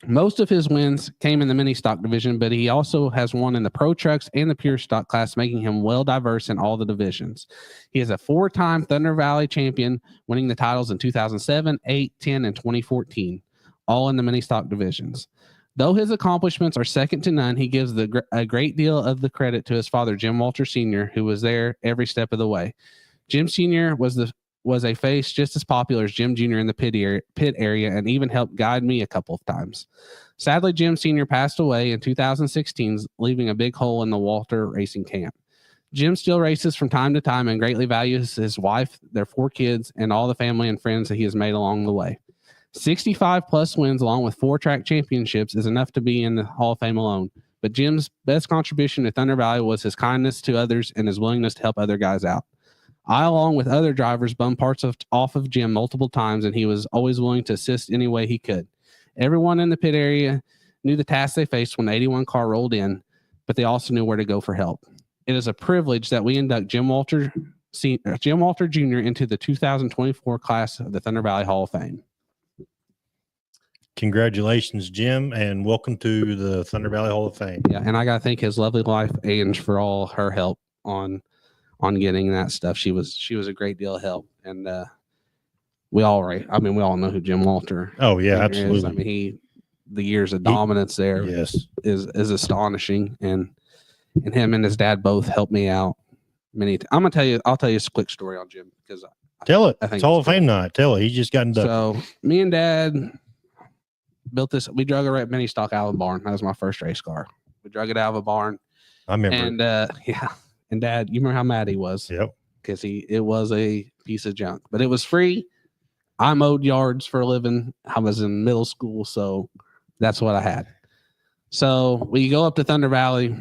Most of his wins came in the mini stock division, but he also has won in the pro trucks and the pure stock class, making him well diverse in all the divisions. He is a 4-time Thunder Valley champion, winning the titles in 2007, 8, 10, and 2014, all in the mini stock divisions. Though his accomplishments are second to none, he gives a great deal of the credit to his father, Jim Walter Sr., who was there every step of the way. Jim Sr. was a face just as popular as Jim Jr. in the pit area and even helped guide me a couple of times. Sadly, Jim Sr. passed away in 2016, leaving a big hole in the Walter racing camp. Jim still races from time to time and greatly values his wife, their 4 kids, and all the family and friends that he has made along the way. 65 plus wins along with 4 track championships is enough to be in the Hall of Fame alone. But Jim's best contribution to Thunder Valley was his kindness to others and his willingness to help other guys out. I, along with other drivers, bummed parts off of Jim multiple times, and he was always willing to assist any way he could. Everyone in the pit area knew the task they faced when the 81 car rolled in, but they also knew where to go for help. it is a privilege that we induct Jim Walter Jr. into the 2024 class of the Thunder Valley Hall of Fame. Congratulations, Jim, and welcome to the Thunder Valley Hall of Fame. Yeah, and I gotta thank his lovely wife Ange for all her help on getting that stuff. She was a great deal of help, and we all know who Jim Walter. Oh yeah, Jr. is. absolutely. I mean, the years of dominance there Yes. is astonishing, and him and his dad both helped me out many. I'll tell you a quick story on Jim because Tell it. I think It's Hall it's of Fame night. Tell it. He just got inducted. so. Me and Dad built this. We drug a mini stock out of a barn. That was my first race car. We drug it out of a barn, I remember. and yeah. And Dad, you remember how mad he was? Yep. Because it was a piece of junk, but it was free. I mowed yards for a living. I was in middle school, so that's what I had. So we go up to Thunder Valley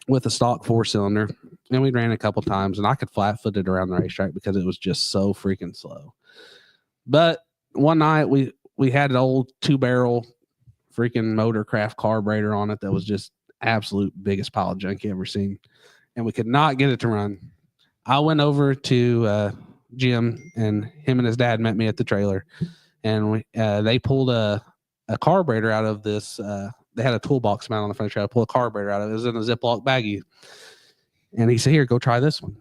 with a stock 4-cylinder, and we ran a couple times, and I could flat-foot it around the racetrack because it was just so freaking slow. But one night we had an old 2-barrel freaking Motorcraft carburetor on it that was just absolute biggest pile of junk you ever seen, and we could not get it to run. I went over to Jim, and him and his dad met me at the trailer, and they pulled a carburetor out of this. They had a toolbox mount on the front of the trailer. Pull a carburetor out of it. It was in a Ziploc baggie, and he said, "Here, go try this one."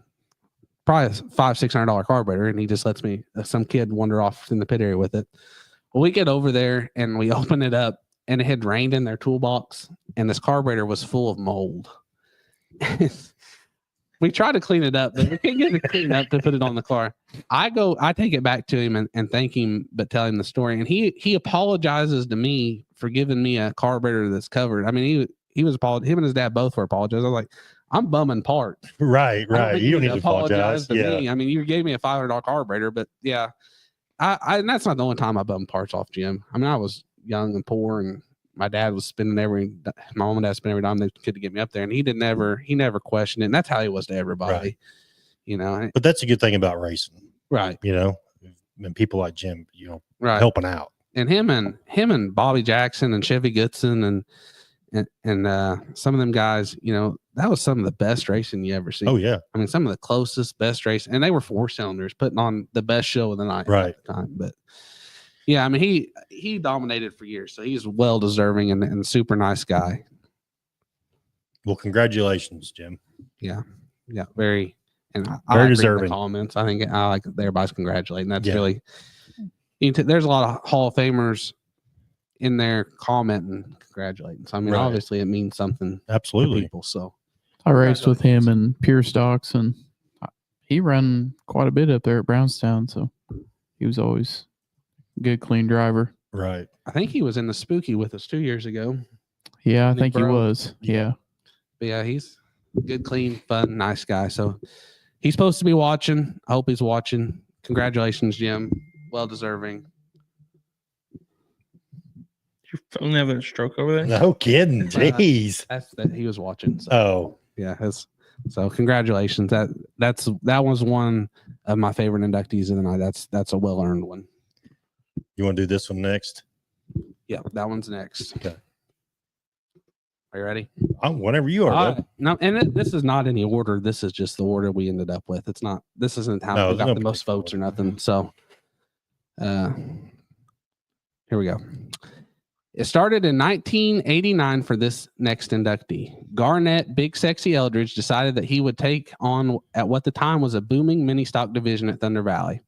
Probably a $500-600 carburetor, and he just lets me some kid wander off in the pit area with it. Well, we get over there and we open it up, and it had rained in their toolbox, and this carburetor was full of mold. We tried to clean it up, but we couldn't get it cleaned up to put it on the car. I take it back to him and thank him, but tell him the story. And he apologizes to me for giving me a carburetor that's covered. I mean, he was apologizing. Him and his dad both were apologizing. I was like, I'm bumming parts. Right. think You don't need to apologize. to Yeah. me. I mean, you gave me a $500 carburetor, but yeah, and that's not the only time I bummed parts off Jim. I mean, I was young and poor, and my dad was my mom and dad spent every dime they could to get me up there, and he never questioned it. And that's how he was to everybody, Right. you know. But that's a good thing about racing, Right. you know, and people like Jim, Right. helping out. And him and Bobby Jackson and Chevy Goodson and some of them guys, that was some of the best racing you ever see. Oh yeah. I mean, some of the closest, best racing, and they were 4-cylinders putting on the best show of the night Right. at the time. But yeah, I mean, he dominated for years, so he's well deserving and super nice guy. Well, congratulations, Jim. Yeah, very. And I Very agree with deserving. the comments. I think I like that everybody's congratulating. That's Yeah. really. There's a lot of Hall of Famers in there commenting, congratulating. So I mean, Right. obviously, it means something to Absolutely. people. So I raced with him in pure stocks, and he ran quite a bit up there at Brownstown. So he was always a good, clean driver. Right. I think he was in the Spooky with us 2 years ago. Yeah, I Nick think he Brown. was. Yeah. But yeah, he's good, clean, fun, nice guy. So he's supposed to be watching. I hope he's watching. Congratulations, Jim. Well deserving. Your phone having a stroke over there? No kidding. Jeez. That's that he was watching. So Oh, yeah, so congratulations. That was one of my favorite inductees of the night. That's a well earned one. you want to do this one next? Yeah, that one's next. Okay. Are you ready? Whenever you are. bud. No, and this is not any order. This is just the order we ended up with. It's not. This isn't how No, we there's got no the most particular votes or order. nothing. So, here we go. It started in 1989 for this next inductee. Garnett Big Sexy Eldridge decided that he would take on at what the time was a booming mini stock division at Thunder Valley.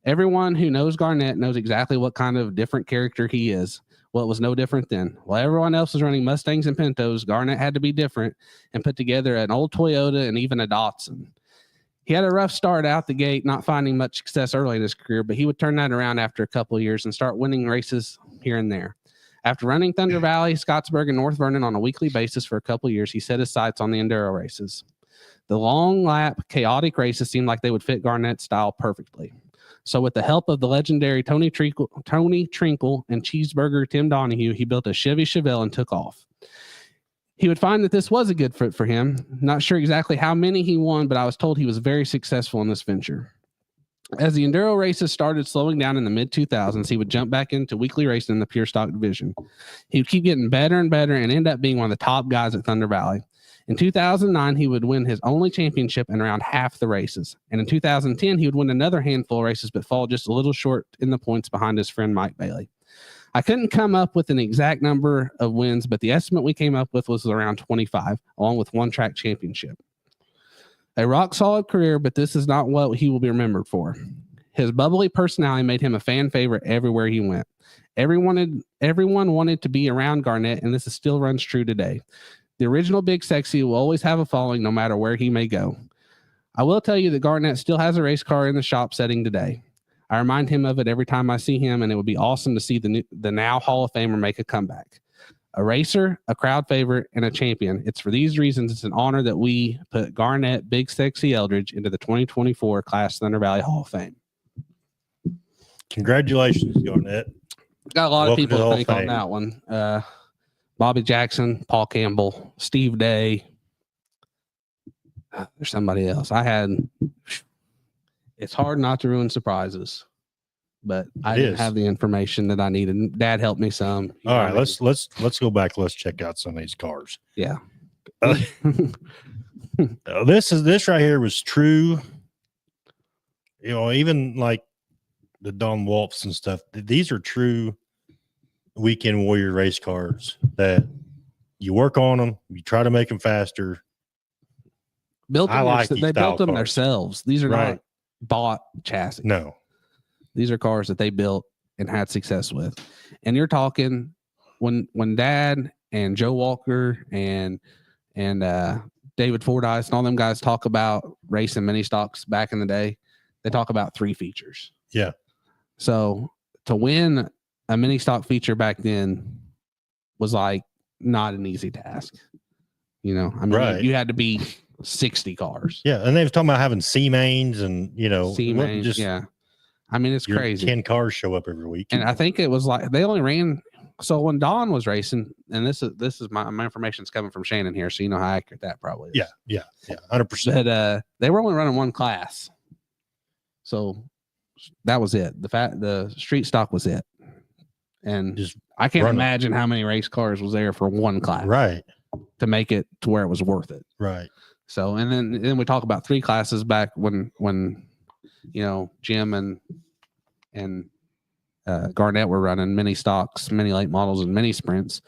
Everyone who knows Garnett knows exactly what kind of different character he is. Well, it was no different then. While everyone else was running Mustangs and Pintos, Garnett had to be different and put together an old Toyota and even a Datsun. He had a rough start out the gate, not finding much success early in his career, but he would turn that around after a couple of years and start winning races here and there. After running Thunder Valley, Scottsburg, and North Vernon on a weekly basis for a couple of years, he set his sights on the enduro races. The long lap, chaotic races seemed like they would fit Garnett's style perfectly. So with the help of the legendary Tony Trinkle and cheeseburger Tim Donahue, he built a Chevy Chevelle and took off. He would find that this was a good fit for him. Not sure exactly how many he won, but I was told he was very successful in this venture. As the enduro races started slowing down in the mid-2000s, he would jump back into weekly racing in the pure stock division. He would keep getting better and better and end up being one of the top guys at Thunder Valley. In 2009, he would win his only championship in around half the races. And in 2010, he would win another handful of races, but fall just a little short in the points behind his friend Mike Bailey. I couldn't come up with an exact number of wins, but the estimate we came up with was around 25, along with one track championship. A rock solid career, but this is not what he will be remembered for. His bubbly personality made him a fan favorite everywhere he went. Everyone wanted to be around Garnett, and this still runs true today. The original Big Sexy will always have a following no matter where he may go. I will tell you that Garnett still has a race car in the shop setting today. I remind him of it every time I see him, and it would be awesome to see the now Hall of Famer make a comeback. A racer, a crowd favorite, and a champion. It's for these reasons it's an honor that we put Garnett Big Sexy Eldridge into the 2024 Class Thunder Valley Hall of Fame. Congratulations, Garnett. Got a lot Welcome of people to the to Hall thank of on Fame. that one. Bobby Jackson, Paul Campbell, Steve Day. There's somebody else. It's hard not to ruin surprises, but I It didn't is. have the information that I needed. Dad helped me some. You know All what right, I mean? let's go back. Let's check out some of these cars. Yeah. This right here was true. You know, even like the Don Wolfs and stuff. These are true weekend warrior race cars that you work on them, you try to make them faster. built I them like they these built style them cars. themselves. These are Right. not bought chassis. No, These are cars that they built and had success with. And you're talking when Dad and Joe Walker and David Fordyce and all them guys talk about racing mini stocks back in the day, they talk about 3 features. Yeah. So to win a mini stock feature back then was like not an easy task. You know, I mean, Right. you had to be 60 cars. yeah, and they was talking about having C mains and it wasn't just yeah. I mean, it's your crazy. 10 cars show up every week. And I think it was like they only ran. So when Don was racing, and this is my information's coming from Shannon here, so you know how accurate that probably is. yeah, 100%. But they were only running one class, so that was it. The street stock was it, and Just I can't run 'em. imagine how many race cars was there for one class Right, to make it to where it was worth it. right. So and then we talk about 3 classes back when Jim and Garnett were running mini stocks, mini late models, and mini sprints,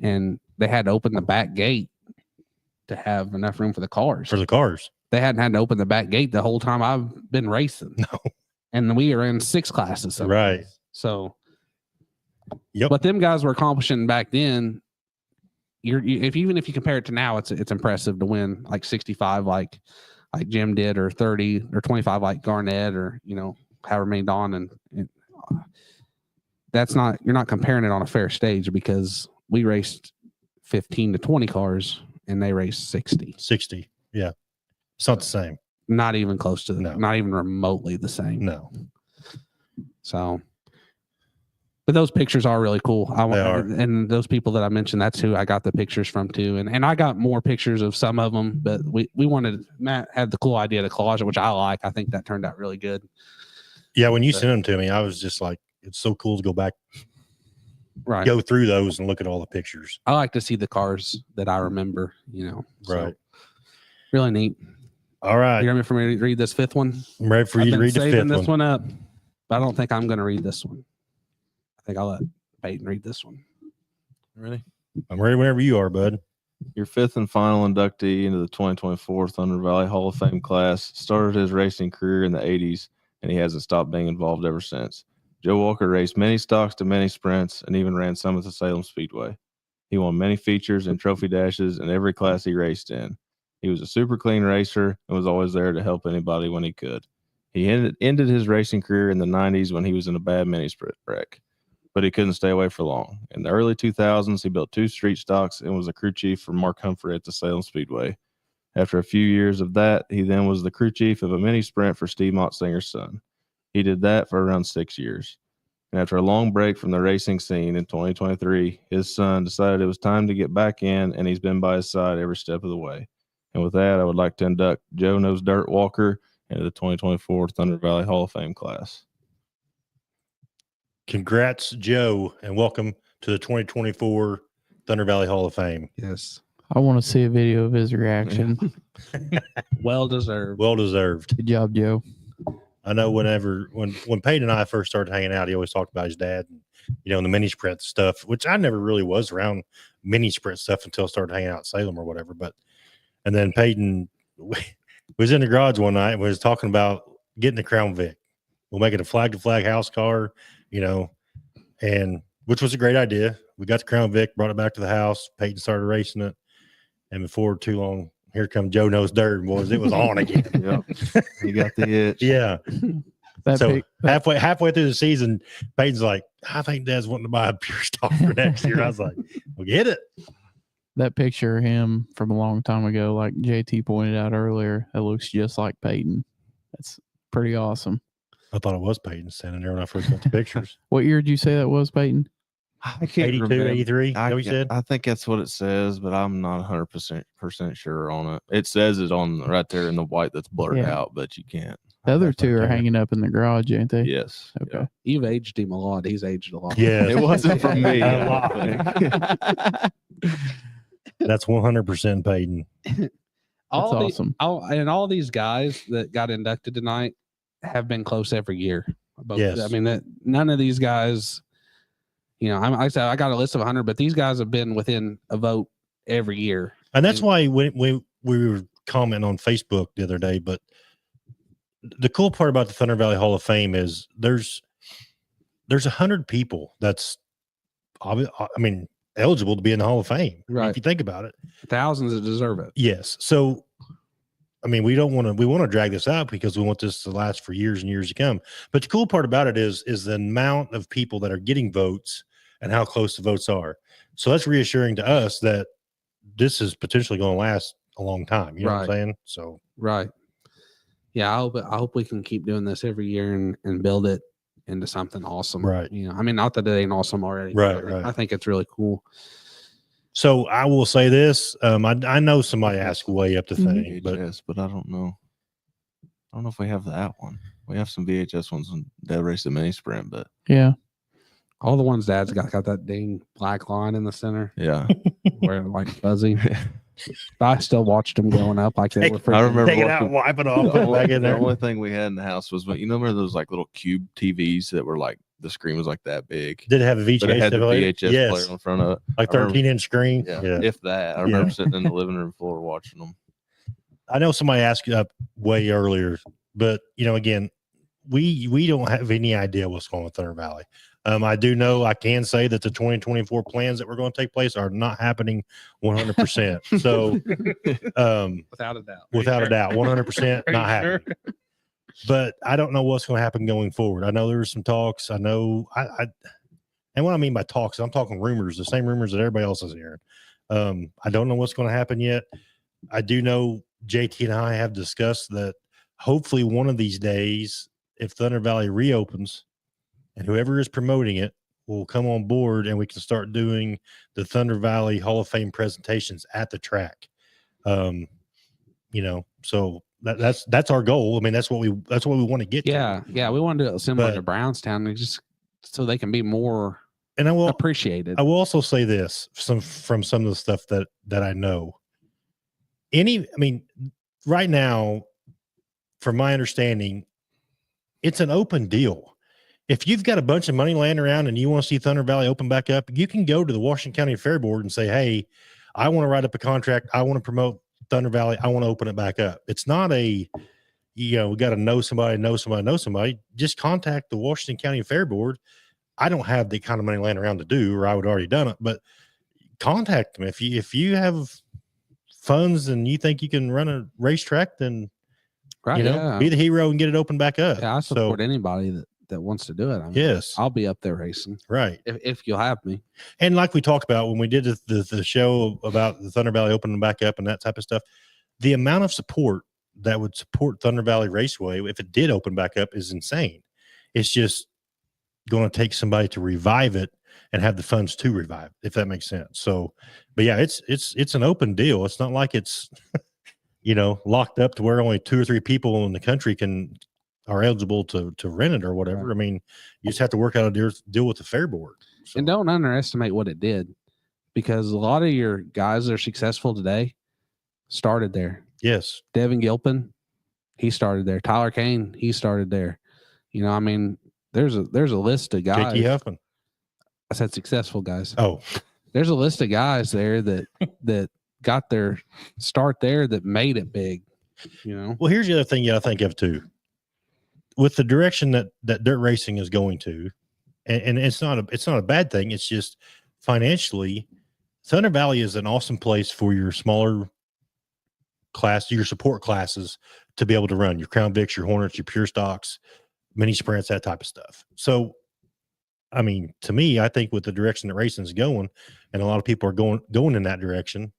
and they had to open the back gate to have enough room for the cars. For the cars. They hadn't had to open the back gate the whole time I've been racing. No. And we are in 6 classes. sometimes. Right. So, Yep. what them guys were accomplishing back then, even if you compare it to now, it's impressive to win like 65 like Jim did, or 30 or 25 like Garnett, or however many Don and you're not comparing it on a fair stage, because we raced 15 to 20 cars and they raced 60. 60. Yeah. It's not the same. Not even close to No. not even remotely the same. No. So, but those pictures are really cool. They are. And those people that I mentioned, that's who I got the pictures from too. And I got more pictures of some of them, but Matt had the cool idea to collage it, which I like. I think that turned out really good. Yeah, when you But- sent them to me, I was just like, it's so cool to go back, Right. go through those and look at all the pictures. I like to see the cars that I remember, so Right. really neat. All right. You ready for me to read this 5th one? I'm ready for you I've to been read the saving 5th this one. one up, but I don't think I'm going to read this one. I think I'll let Peyton read this one. Ready? I'm ready whenever you are, bud. Your 5th and final inductee into the 2024 Thunder Valley Hall of Fame class started his racing career in the 80s, and he hasn't stopped being involved ever since. Joe Walker raced many stocks to many sprints and even ran some at the Salem Speedway. He won many features and trophy dashes in every class he raced in. He was a super clean racer and was always there to help anybody when he could. He ended his racing career in the 90s when he was in a bad mini sprint wreck, but he couldn't stay away for long. In the early 2000s, he built 2 street stocks and was a crew chief for Mark Humphrey at the Salem Speedway. After a few years of that, he then was the crew chief of a mini sprint for Steve Montsinger's son. He did that for around 6 years. And after a long break from the racing scene in 2023, his son decided it was time to get back in, and he's been by his side every step of the way. And with that, I would like to induct Joe Knows Dirt Walker into the 2024 Thunder Valley Hall of Fame class. Congrats, Joe, and welcome to the 2024 Thunder Valley Hall of Fame. Yes. I want to see a video of his reaction. Well deserved. Well deserved. Good job, Joe. I know when Peyton and I first started hanging out, he always talked about his dad, and, the mini sprint stuff, which I never really was around mini sprint stuff until I started hanging out in Salem or whatever. And then Peyton was in the garage one night and was talking about getting the Crown Vic. We'll make it a flag to flag house car, and which was a great idea. We got the Crown Vic, brought it back to the house. Peyton started racing it. And before too long, here come Joe Knows Dirt, boys. It was on again. Yep. You got the itch. Yeah. That So pic- halfway through the season, Peyton's like, I think Dad's wanting to buy a pure stock for next year. I was like, well, get it. that picture of him from a long time ago, like JT pointed out earlier, that looks just like Peyton. That's pretty awesome. I thought it was Peyton standing there when I first got the pictures. What year did you say that was, Peyton? I can't 82, remember. 83, is that what you said? I think that's what it says, but I'm not 100% sure on it. It says it on right there in the white that's blurred Yeah. out, but you can't. The other two are Okay. hanging up in the garage, ain't they? Yes. Okay. You've aged him a lot. He's aged a lot. Yeah. It wasn't from me. A lot. That's 100% Peyton. all That's the- awesome. all these guys that got inducted tonight have been close every year. But, Yes. I mean, none of these guys, like I said, I got a list of 100, but these guys have been within a vote every year. And that's why we were commenting on Facebook the other day, but the cool part about the Thunder Valley Hall of Fame is there's 100 people that's eligible to be in the Hall of Fame. Right. If you think about it. Thousands that deserve it. Yes. So we want to drag this out because we want this to last for years and years to come. But the cool part about it is the amount of people that are getting votes and how close the votes are. So that's reassuring to us that this is potentially going to last a long time. You know what I'm Right. saying? So Right. Yeah, I hope we can keep doing this every year and build it into something awesome. Right. Not that it ain't awesome already. Right, but right. I think it's really cool. So I will say this. I know somebody asked way up the Mhm. thing, but VHS, but I don't know. I don't know if we have that one. We have some VHS ones on Dead Race the Mini Sprint, but Yeah. All the ones Dad's got that dang black line in the center yeah. where like fuzzy. I still watched them growing up like they were. I freaking- remember take it out, watching- wipe it off, put it back in The there. only thing we had in the house was when remember those like little cube TVs that were like the screen was like that big. Did it have a VHS But it had the player? VHS Yes. player in front of it. Like I remember- 13-inch screen. Yeah, if that. I remember sitting in the living room floor watching them. I know somebody asked you up way earlier, but again, we don't have any idea what's going on with Thunder Valley. I do know I can say that the 2024 plans that were going to take place are not happening 100%. So, without a doubt. without a doubt, 100% Are not you happening. sure? But I don't know what's going to happen going forward. I know there were some talks. I know and what I mean by talks, I'm talking rumors, the same rumors that everybody else is hearing. I don't know what's going to happen yet. I do know JT and I have discussed that hopefully one of these days, if Thunder Valley reopens and whoever is promoting it will come on board and we can start doing the Thunder Valley Hall of Fame presentations at the track. So that's our goal. I mean, that's what we want to get to. Yeah, we want to do it similar But- to Brownstown, and just so they can be more And I will appreciated. I will also say this from some of the stuff that I know. Right now, from my understanding, it's an open deal. If you've got a bunch of money laying around and you want to see Thunder Valley open back up, you can go to the Washington County Fair Board and say, hey, I want to write up a contract. I want to promote Thunder Valley. I want to open it back up. It's not we got to know somebody. Just contact the Washington County Fair Board. I don't have the kind of money laying around to do, or I would already done it, but contact them. If you have funds and you think you can run a racetrack, then right? Yeah. be the hero and get it open back up. Yeah, I So, support anybody that wants to do it. I mean, yes, I'll be up there racing right. if you'll have me. And like we talked about when we did the show about the Thunder Valley opening back up and that type of stuff, the amount of support that would support Thunder Valley Raceway if it did open back up is insane. It's just going to take somebody to revive it and have the funds to revive it, if that makes sense. So, but yeah, it's an open deal. It's not like it's locked up to where only 2 or 3 people in the country are eligible to rent it or whatever. Right. I mean, you just have to work out a deal with the fair board. So, And don't underestimate what it did. because a lot of your guys that are successful today started there. Yes. Devin Gilpin, he started there. Tyler Kane, he started there. You know, I mean, there's a list of guys. JT Huffman. I said successful guys. Oh, There's a list of guys there that got their start there that made it big. You know, well, here's the other thing you got to think of too. With the direction that dirt racing is going to, and it's not a bad thing. It's just financially, Thunder Valley is an awesome place for your smaller class, your support classes to be able to run your Crown Vics, your Hornets, your Pure Stocks, mini sprints, that type of stuff. So, I mean, to me, I think with the direction that racing is going, and a lot of people are going in that direction.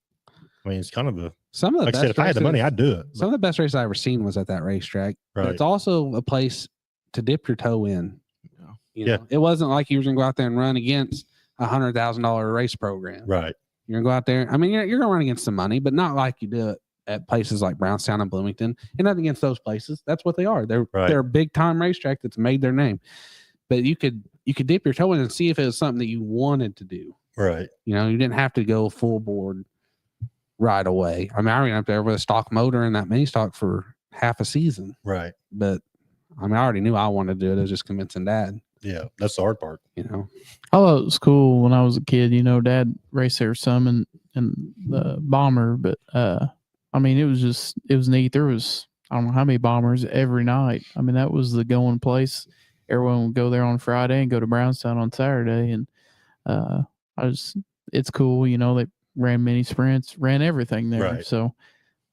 I mean, it's kind of a some of the like I best said, if I had the money, races- I'd do it. some of the best races I ever seen was at that racetrack. But Right. it's also a place to dip your toe in. Yeah. You Yeah. know, it wasn't like you were going to go out there and run against $100,000 race program. Right. You're going to go out there. I mean, you're going to run against some money, but not like you do it at places like Brownstown and Bloomington. And nothing against those places. That's what they are. They're Right. they're a big time racetrack that's made their name. But you could dip your toe in and see if it was something that you wanted to do. Right. You know, you didn't have to go full board right away. I mean, I ran up there with a stock motor and that mini stock for half a season. Right. But I mean, I already knew I wanted to do it. I was just convincing Dad. Yeah. That's the hard part. You know, I thought it was cool when I was a kid. You know, Dad raced there some in the bomber, but I mean, it was neat. There was I don't know how many bombers every night. I mean, that was the going place. Everyone would go there on Friday and go to Brownstown on Saturday, and it's cool. You know, they ran mini sprints, ran everything there. Right. So,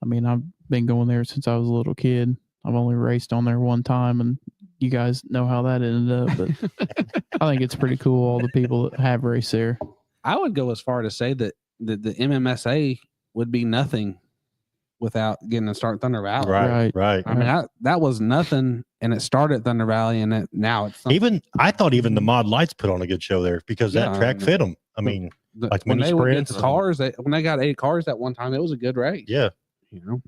I mean, I've been going there since I was a little kid. I've only raced on there one time, and you guys know how that ended up. But I think it's pretty cool, all the people that have raced there. I would go as far to say that the MMSA would be nothing without getting to start Thunder Valley. Right. Right. Right. I mean, that was nothing, and it started at Thunder Valley, and now it's something. I thought even the Mod Lights put on a good show there because that Yeah, track fit them. I mean, like when mini they would get sprints the and- cars, when they got 8 cars that one time, it was a good race. yeah, You know,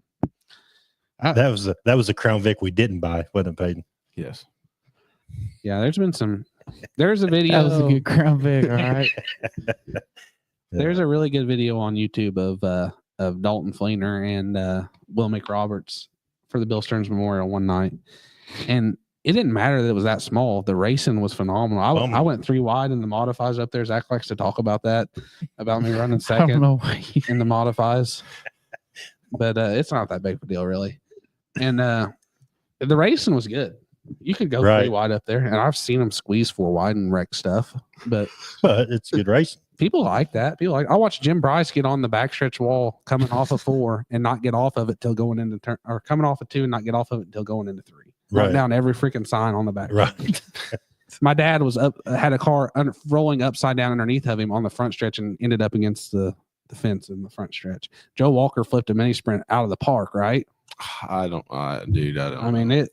that was the Crown Vic we didn't buy, wasn't it, Peyton? Yes. yeah. There's a video. That was a good Crown Vic, all right. There's a really good video on YouTube of Dalton Fleener and Will McRoberts for the Bill Stearns Memorial one night, and it didn't matter that it was that small. The racing was phenomenal. I went 3 wide in the modifies up there. Zach likes to talk about that, about me running I don't second know why you in the modifies, but it's not that big of a deal really. And the racing was good. You could go 3 Right. wide up there, and I've seen them squeeze 4 wide and wreck stuff, but But it's good racing. people like that. I watched Jim Bryce get on the backstretch wall coming off of 4 and not get off of it till going into turn, or coming off of 2 and not get off of it until going into 3. Wrote Right. down every freaking sign on the back. Right. My dad was had a car rolling upside down underneath of him on the front stretch and ended up against the fence in the front stretch. Joe Walker flipped a mini sprint out of the park, right? I don't. I mean, know. it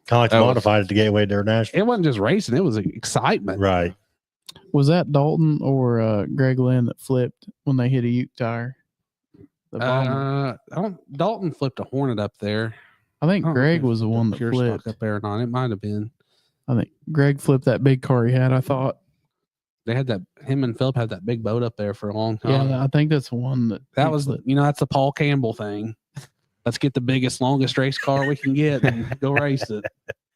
Kind of like That was- modified at the Gateway International. it wasn't just racing; it was excitement. Right. Was that Dalton or Greg Lynn that flipped when they hit a Uke tire? The bomber. Dalton flipped a Hornet up there. I think I don't know Greg if was the one that Pure flipped. stock up there or not. It might have been. I think Greg flipped that big car he had. I thought. They had him and Philip had that big boat up there for a long time. Yeah, I think that's the one that That he was, flipped. that's the Paul Campbell thing. Let's get the biggest, longest race car we can get and go race it.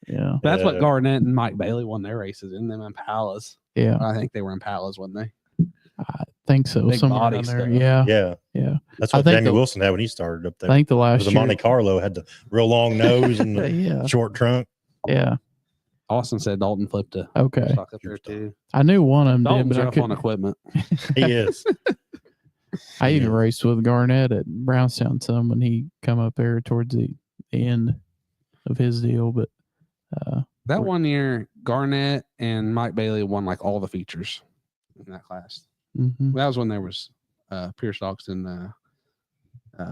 Yeah, That's what Yeah. Garnett and Mike Bailey won their races in them Impalas. yeah, I think they were Impalas, wasn't they? I think so. Big Somewhere body around there. stuff. Yeah, Yeah. yeah. That's I what think Daniel the- Wilson had when he started up there. I think the It last was a year. Monte Carlo, had the real long nose and the Yeah, short trunk. yeah. Austin said Dalton flipped a Okay, stock up there too. I knew one of them did, Dalton's but I rough on couldn't. equipment. He is. I even Yeah. raced with Garnett at Brownstown some when he come up there towards the end of his deal, but That one year, Garnett and Mike Bailey won like all the features in that class. mhm. That was when there was Pure Stocks and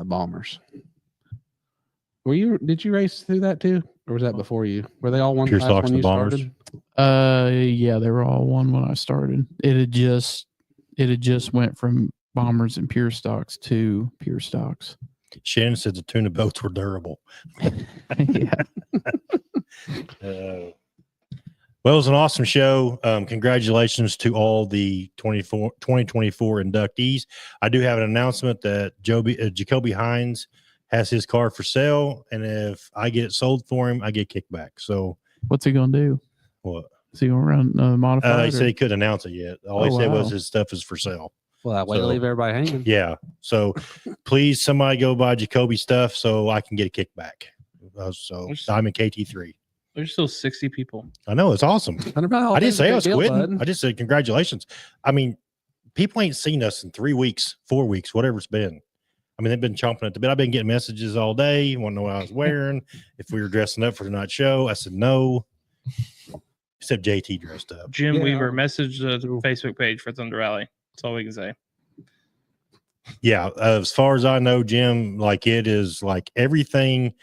Bombers. Did you race through that too? Or was that before you? Were they all one Pure class Stocks when and you Bombers. started? Yeah, they were all one when I started. It had just went from Bombers and Pure Stocks to Pure Stocks. Shannon said the tuna boats were durable. Yeah, Well, Well, it was an awesome show. Congratulations to all the 2024 inductees. I do have an announcement that Jacoby Hines has his car for sale, and if I get it sold for him, I get kickback. So What's he gonna do? what? Is he gonna run modified? He or- said he couldn't announce it yet. All he Oh, said was wow. his stuff is for sale. Well, that way to So- leave everybody hanging. Yeah. So please, somebody go buy Jacoby stuff so I can get a kickback. So I'm in KT3. There's still 60 people. I know it's awesome. Thunder Valley Hall I of didn't Fame's a say I big was deal, quitting. bud. I just said congratulations. I mean, people ain't seen us in 3 weeks, 4 weeks, whatever it's been. I mean, they've been chomping at the bit. I've been getting messages all day. Want to know what I was wearing? If we were dressing up for tonight's show, I said no. Except JT dressed up. Jim Yeah. Weaver messaged the Facebook page for Thunder Valley. That's all we can say. Yeah, as far as I know, Jim, like it is like everything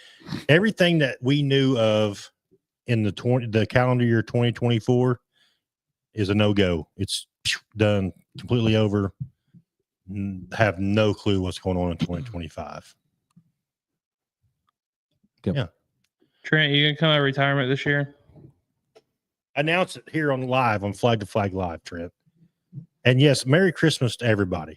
that we knew of in the calendar year 2024 is a no-go. It's done, completely over. Have no clue what's going on in 2025. Trent, you gonna come out of retirement this year? Announce it here on Flag to Flag Live, Trent. And yes, Merry Christmas to everybody.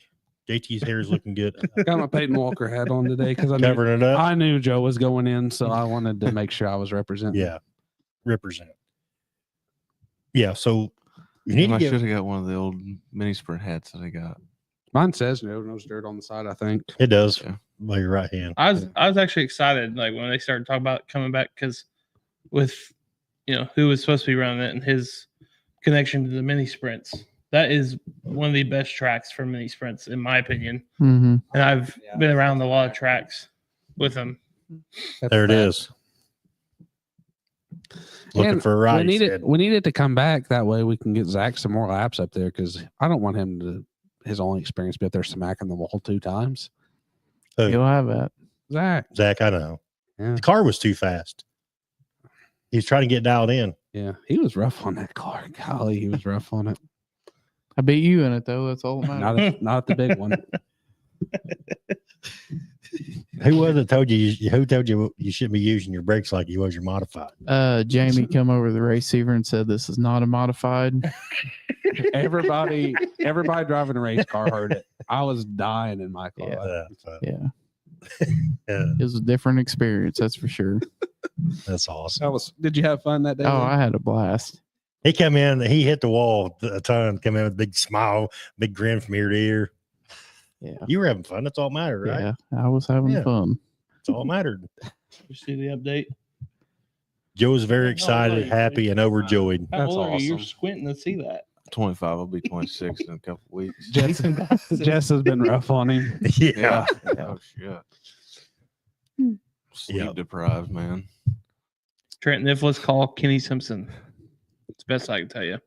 JT's hair is looking good. Got my Peyton Walker hat on today because Covering it up. I knew Joe was going in, so I wanted to make sure I was representing. Yeah, represent. Yeah, so you need to I get should have got one of the old mini sprint hats that I got. Mine says no nose dirt on the side, I think. it does Yeah. by your right hand. I was actually excited like when they started talking about coming back because with who was supposed to be running it and his connection to the mini sprints. That is one of the best tracks for mini sprints, in my opinion. Mhm. And I've been around a lot of tracks with him. There it is. Looking And for a ride. We he need it. said. We need it to come back. That way we can get Zach some more laps up there because I don't want him to his only experience be up there smacking the wall 2 times. Who? You'll have that. Zach, I know. Yeah. The car was too fast. He's trying to get dialed in. yeah, he was rough on that car. Golly, he was rough on it. I beat you in it though. That's all that matters. Not the big one. Who was it told you? Who told you you shouldn't be using your brakes like you was your modified? Jamie come over to the receiver and said this is not a modified. Everybody driving a race car heard it. I was dying in my car. Yeah, Yeah, it was a different experience, that's for sure. that's awesome. Did you have fun that day? Oh, I had a blast. He come in. He hit the wall a ton. Come in with a big smile, big grin from ear to ear. Yeah, You were having fun. That's all that mattered, right? yeah, I was having Yeah. fun. That's all that mattered. You see the update? Joe was very How old are excited, you? happy, and overjoyed. How That's old are you? You're awesome. squinting to see that. 25. I'll be 26 in a couple weeks. Jess has been rough on him. Yeah. Oh shit. Sleep Yeah. deprived, man. Trent Nicholas, call Kenny Simpson. It's the best I can tell you.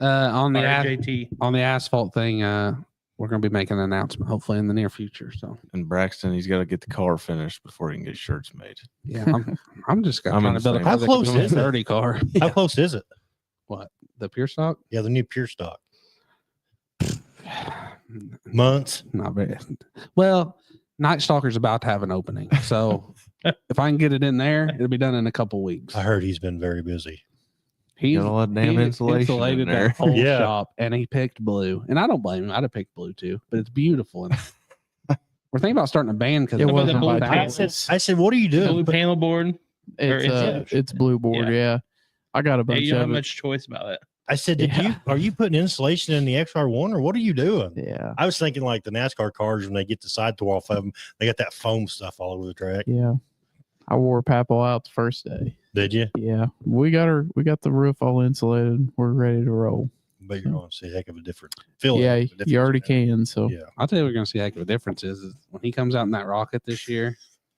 On the Fire JT. on the asphalt thing, we're going to be making an announcement hopefully in the near future. So And Braxton, he's got to get the car finished before he can get shirts made. yeah, I'm just I'm trying in to build a the car same- that How close can be a is it? 30 car. How close is it? The pure stock? Yeah, the new pure stock. Months. Not very well. Night Stalker's about to have an opening, so if I can get it in there, it'll be done in a couple weeks. I heard he's been very busy. He's Got all that damn he insulation insulated in there. that whole Yeah. shop, and he picked blue. And I don't blame him. I'd have picked blue too, but it's beautiful. And we're thinking about starting a band because It about wasn't the blue by panels? choice. I said, what are you Blue doing? panel board. It's blue board. Yeah, I got a Hey, bunch you don't have of it. much choice about it. I said, Yeah. are you putting insulation in the XR1 or what are you doing? Yeah, I was thinking like the NASCAR cars when they get the side door off of them, they got that foam stuff all over the track. yeah. I wore Papel out the first day. Did you? Yeah, we got the roof all insulated. We're ready to roll. But you're going to see a heck of a different feeling. Yeah, a difference you already in can. So Yeah. I'll tell you, we're going to see a heck of a difference is when he comes out in that rocket this year.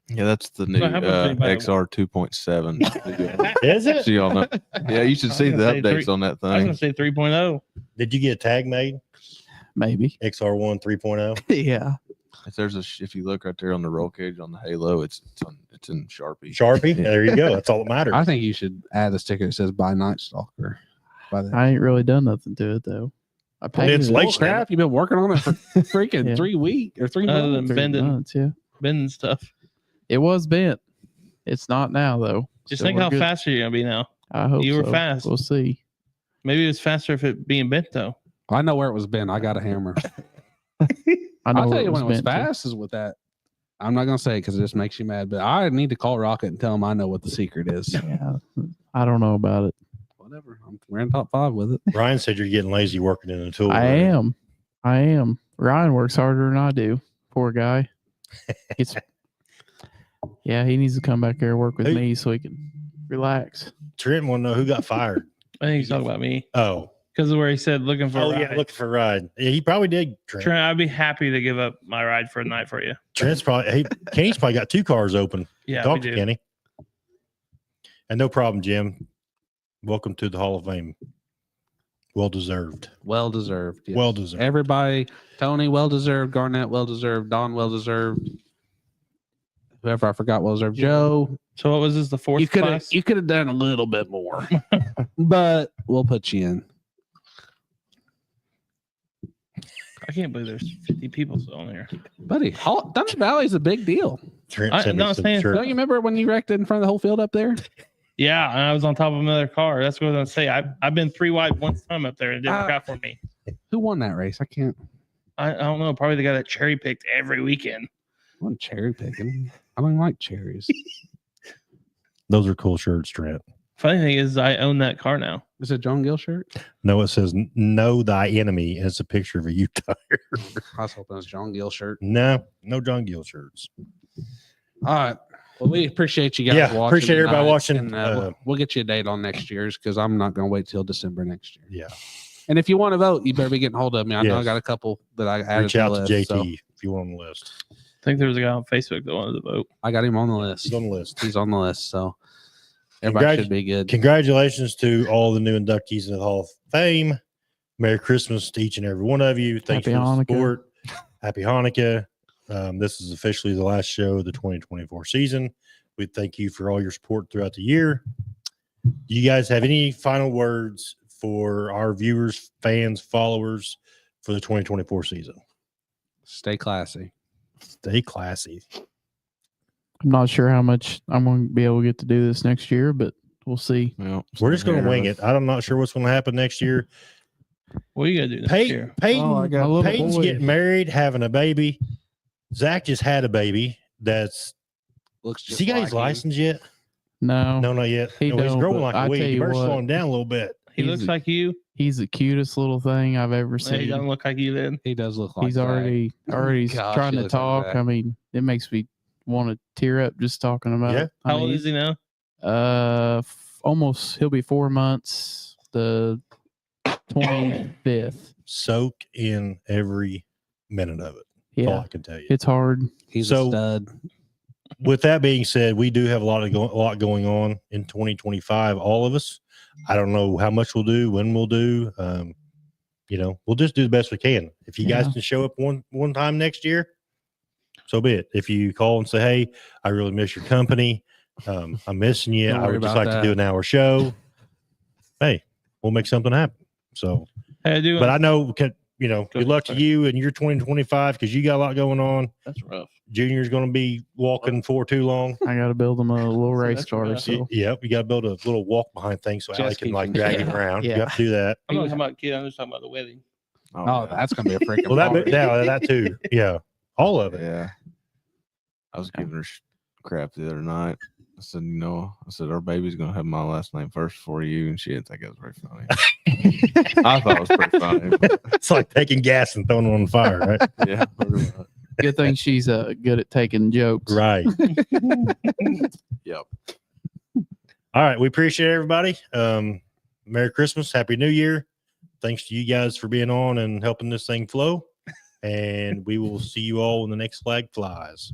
Yeah, that's the new how much do you buy the- XR 2.7. that. Is it? So y'all know. Yeah, you should I was see the gonna say updates three- on that I was going thing. to say 3.0. Did you get a tag made? maybe. XR1 3.0? Yeah, If there's if you look right there on the roll cage on the Halo, it's in Sharpie. Sharpie? There you go. That's all that matters. I think you should add a sticker that says "By Night Stalker." By that. I ain't really done nothing to it though. I painted it's it. late. Oh, crap! You've been working on it for freaking Yeah. 3 weeks or 3 Other months. than 3 bending. months, yeah. Bending stuff. It was bent. It's not now though. Just So think we're how good. fast are you going to be now? I hope You were so. fast. We'll see. Maybe it was faster if it being bent though. I know where it was bent. I got a hammer. I know I'll tell where you when it was bent to. fast is with that. I'm not gonna say because it just makes you mad, but I need to call Rocket and tell him I know what the secret is. Yeah, I don't know about it. Whatever. We're in top 5 with it. Ryan said you're getting lazy working in the tool. I room. am. Ryan works harder than I do. Poor guy. It's yeah, he needs to come back here and work with Hey. me so he can relax. Trent want to know who got fired. I think he's talking about me Oh, because of where he said looking for. oh a yeah, ride. looking for a ride. Yeah, he probably did. Trent. Trent, I'd be happy to give up my ride for a night for you. Trent's probably. Hey, Kenny's probably got 2 cars open. Yeah, Talk we to do. Kenny. And no problem, Jim. Welcome to the Hall of Fame. Well deserved. Well deserved. Yes. Well deserved. Everybody, Tony, well deserved. Garnett, well deserved. Don, well deserved. Whoever I forgot, well deserved. Joe, So what was this? The fourth you could have class? done a little bit more, but we'll put you in. I can't believe there's 50 people still on here. Buddy, Thunder Valley is a big deal. Trent I- sent no, me I'm some saying- shirt. Don't you remember when you wrecked it in front of the whole field up there? Yeah, and I was on top of another car. That's what I was gonna say. I've been 3 wide one time up there and it didn't work out for me. Who won that race? I can't. I don't know. Probably the guy that cherry picked every weekend. I wasn't cherry picking. I don't like cherries. Those are cool shirts, Trent. Funny thing is, I own that car now. Is it a John Gill shirt? No, it says "Know thy enemy," and it's a picture of a U tire. I was hoping it was a John Gill shirt. No John Gill shirts. All right. Well, we appreciate you guys Yeah, watching. appreciate everybody tonight, watching. and, we'll get you a date on next year's because I'm not going to wait till December next year. Yeah, And if you want to vote, you better be getting hold of me. I know I Yes. got a couple that I added reach to the out to list, JT so if you want on the list. I think there was a guy on Facebook that wanted to vote. I got him on the list. He's on the list. He's on the list, so everybody should be good. Congratulations to all the new inductees in the Hall of Fame. Merry Christmas to each and every one of you. Thanks Happy for the Hanukkah. support. Happy Hanukkah. This is officially the last show of the 2024 season. We thank you for all your support throughout the year. Do you guys have any final words for our viewers, fans, followers for the 2024 season? Stay classy. Stay classy. I'm not sure how much I'm going to be able to get to do this next year, but we'll see. Well, We're just going to yeah. wing it. I'm not sure what's going to happen next year. What are you gonna do next year? Peyton, Oh, I got- My little Peyton's boy. getting married, having a baby. Zach just had a baby. Has Looks just he got like his him. license yet? No, No, not yet. He No, he's don't, growing but like I a weed. tell You you better slow what. him down a little bit. He He's looks a- like you. he's the cutest little thing I've ever He seen. doesn't look like you then. He does look like He's Zach. already Gosh, trying he to looks like talk. Zach. I mean, it makes me want to tear up just talking about Yeah. it. I How mean, old is he now? almost he'll be 4 months the 25th. Soak in every minute of it. That's all Yeah, I can tell you. it's hard. He's So- a stud. With that being said, we do have a lot going on in 2025. All of us. I don't know how much we'll do, when we'll do. We'll just do the best we can. If you guys Yeah. can show up one time next year, so be it. If you call and say, "Hey, I really miss your company. I'm missing you. Don't I worry would just about like that. to do an hour show." Hey, we'll make something happen. So, Hey, I do. but I know, good ahead, luck to sorry. you and your 2025 because you got a lot going on. That's rough. Junior's going to be walking for too long. I got to build him a little So race that's car. rough. So Yep, you got to build a little walk behind thing so Just Allie can keep like him- drag him Yeah, around. yeah. You got to do that. I'm not talking about kid. I'm just talking about the wedding. Oh, yeah. that's gonna be a freaking. Well, party. that too. Yeah, all of it. Yeah. I was giving her crap the other night. I said, our baby's going to have my last name first for you. And she didn't think it was very funny. I thought it was pretty funny. But It's like taking gas and throwing it on fire, right? yeah. pretty much. good thing she's good at taking jokes. Right. Yep. All right. We appreciate everybody. Merry Christmas. Happy New Year. Thanks to you guys for being on and helping this thing flow. And we will see you all when the next flag flies.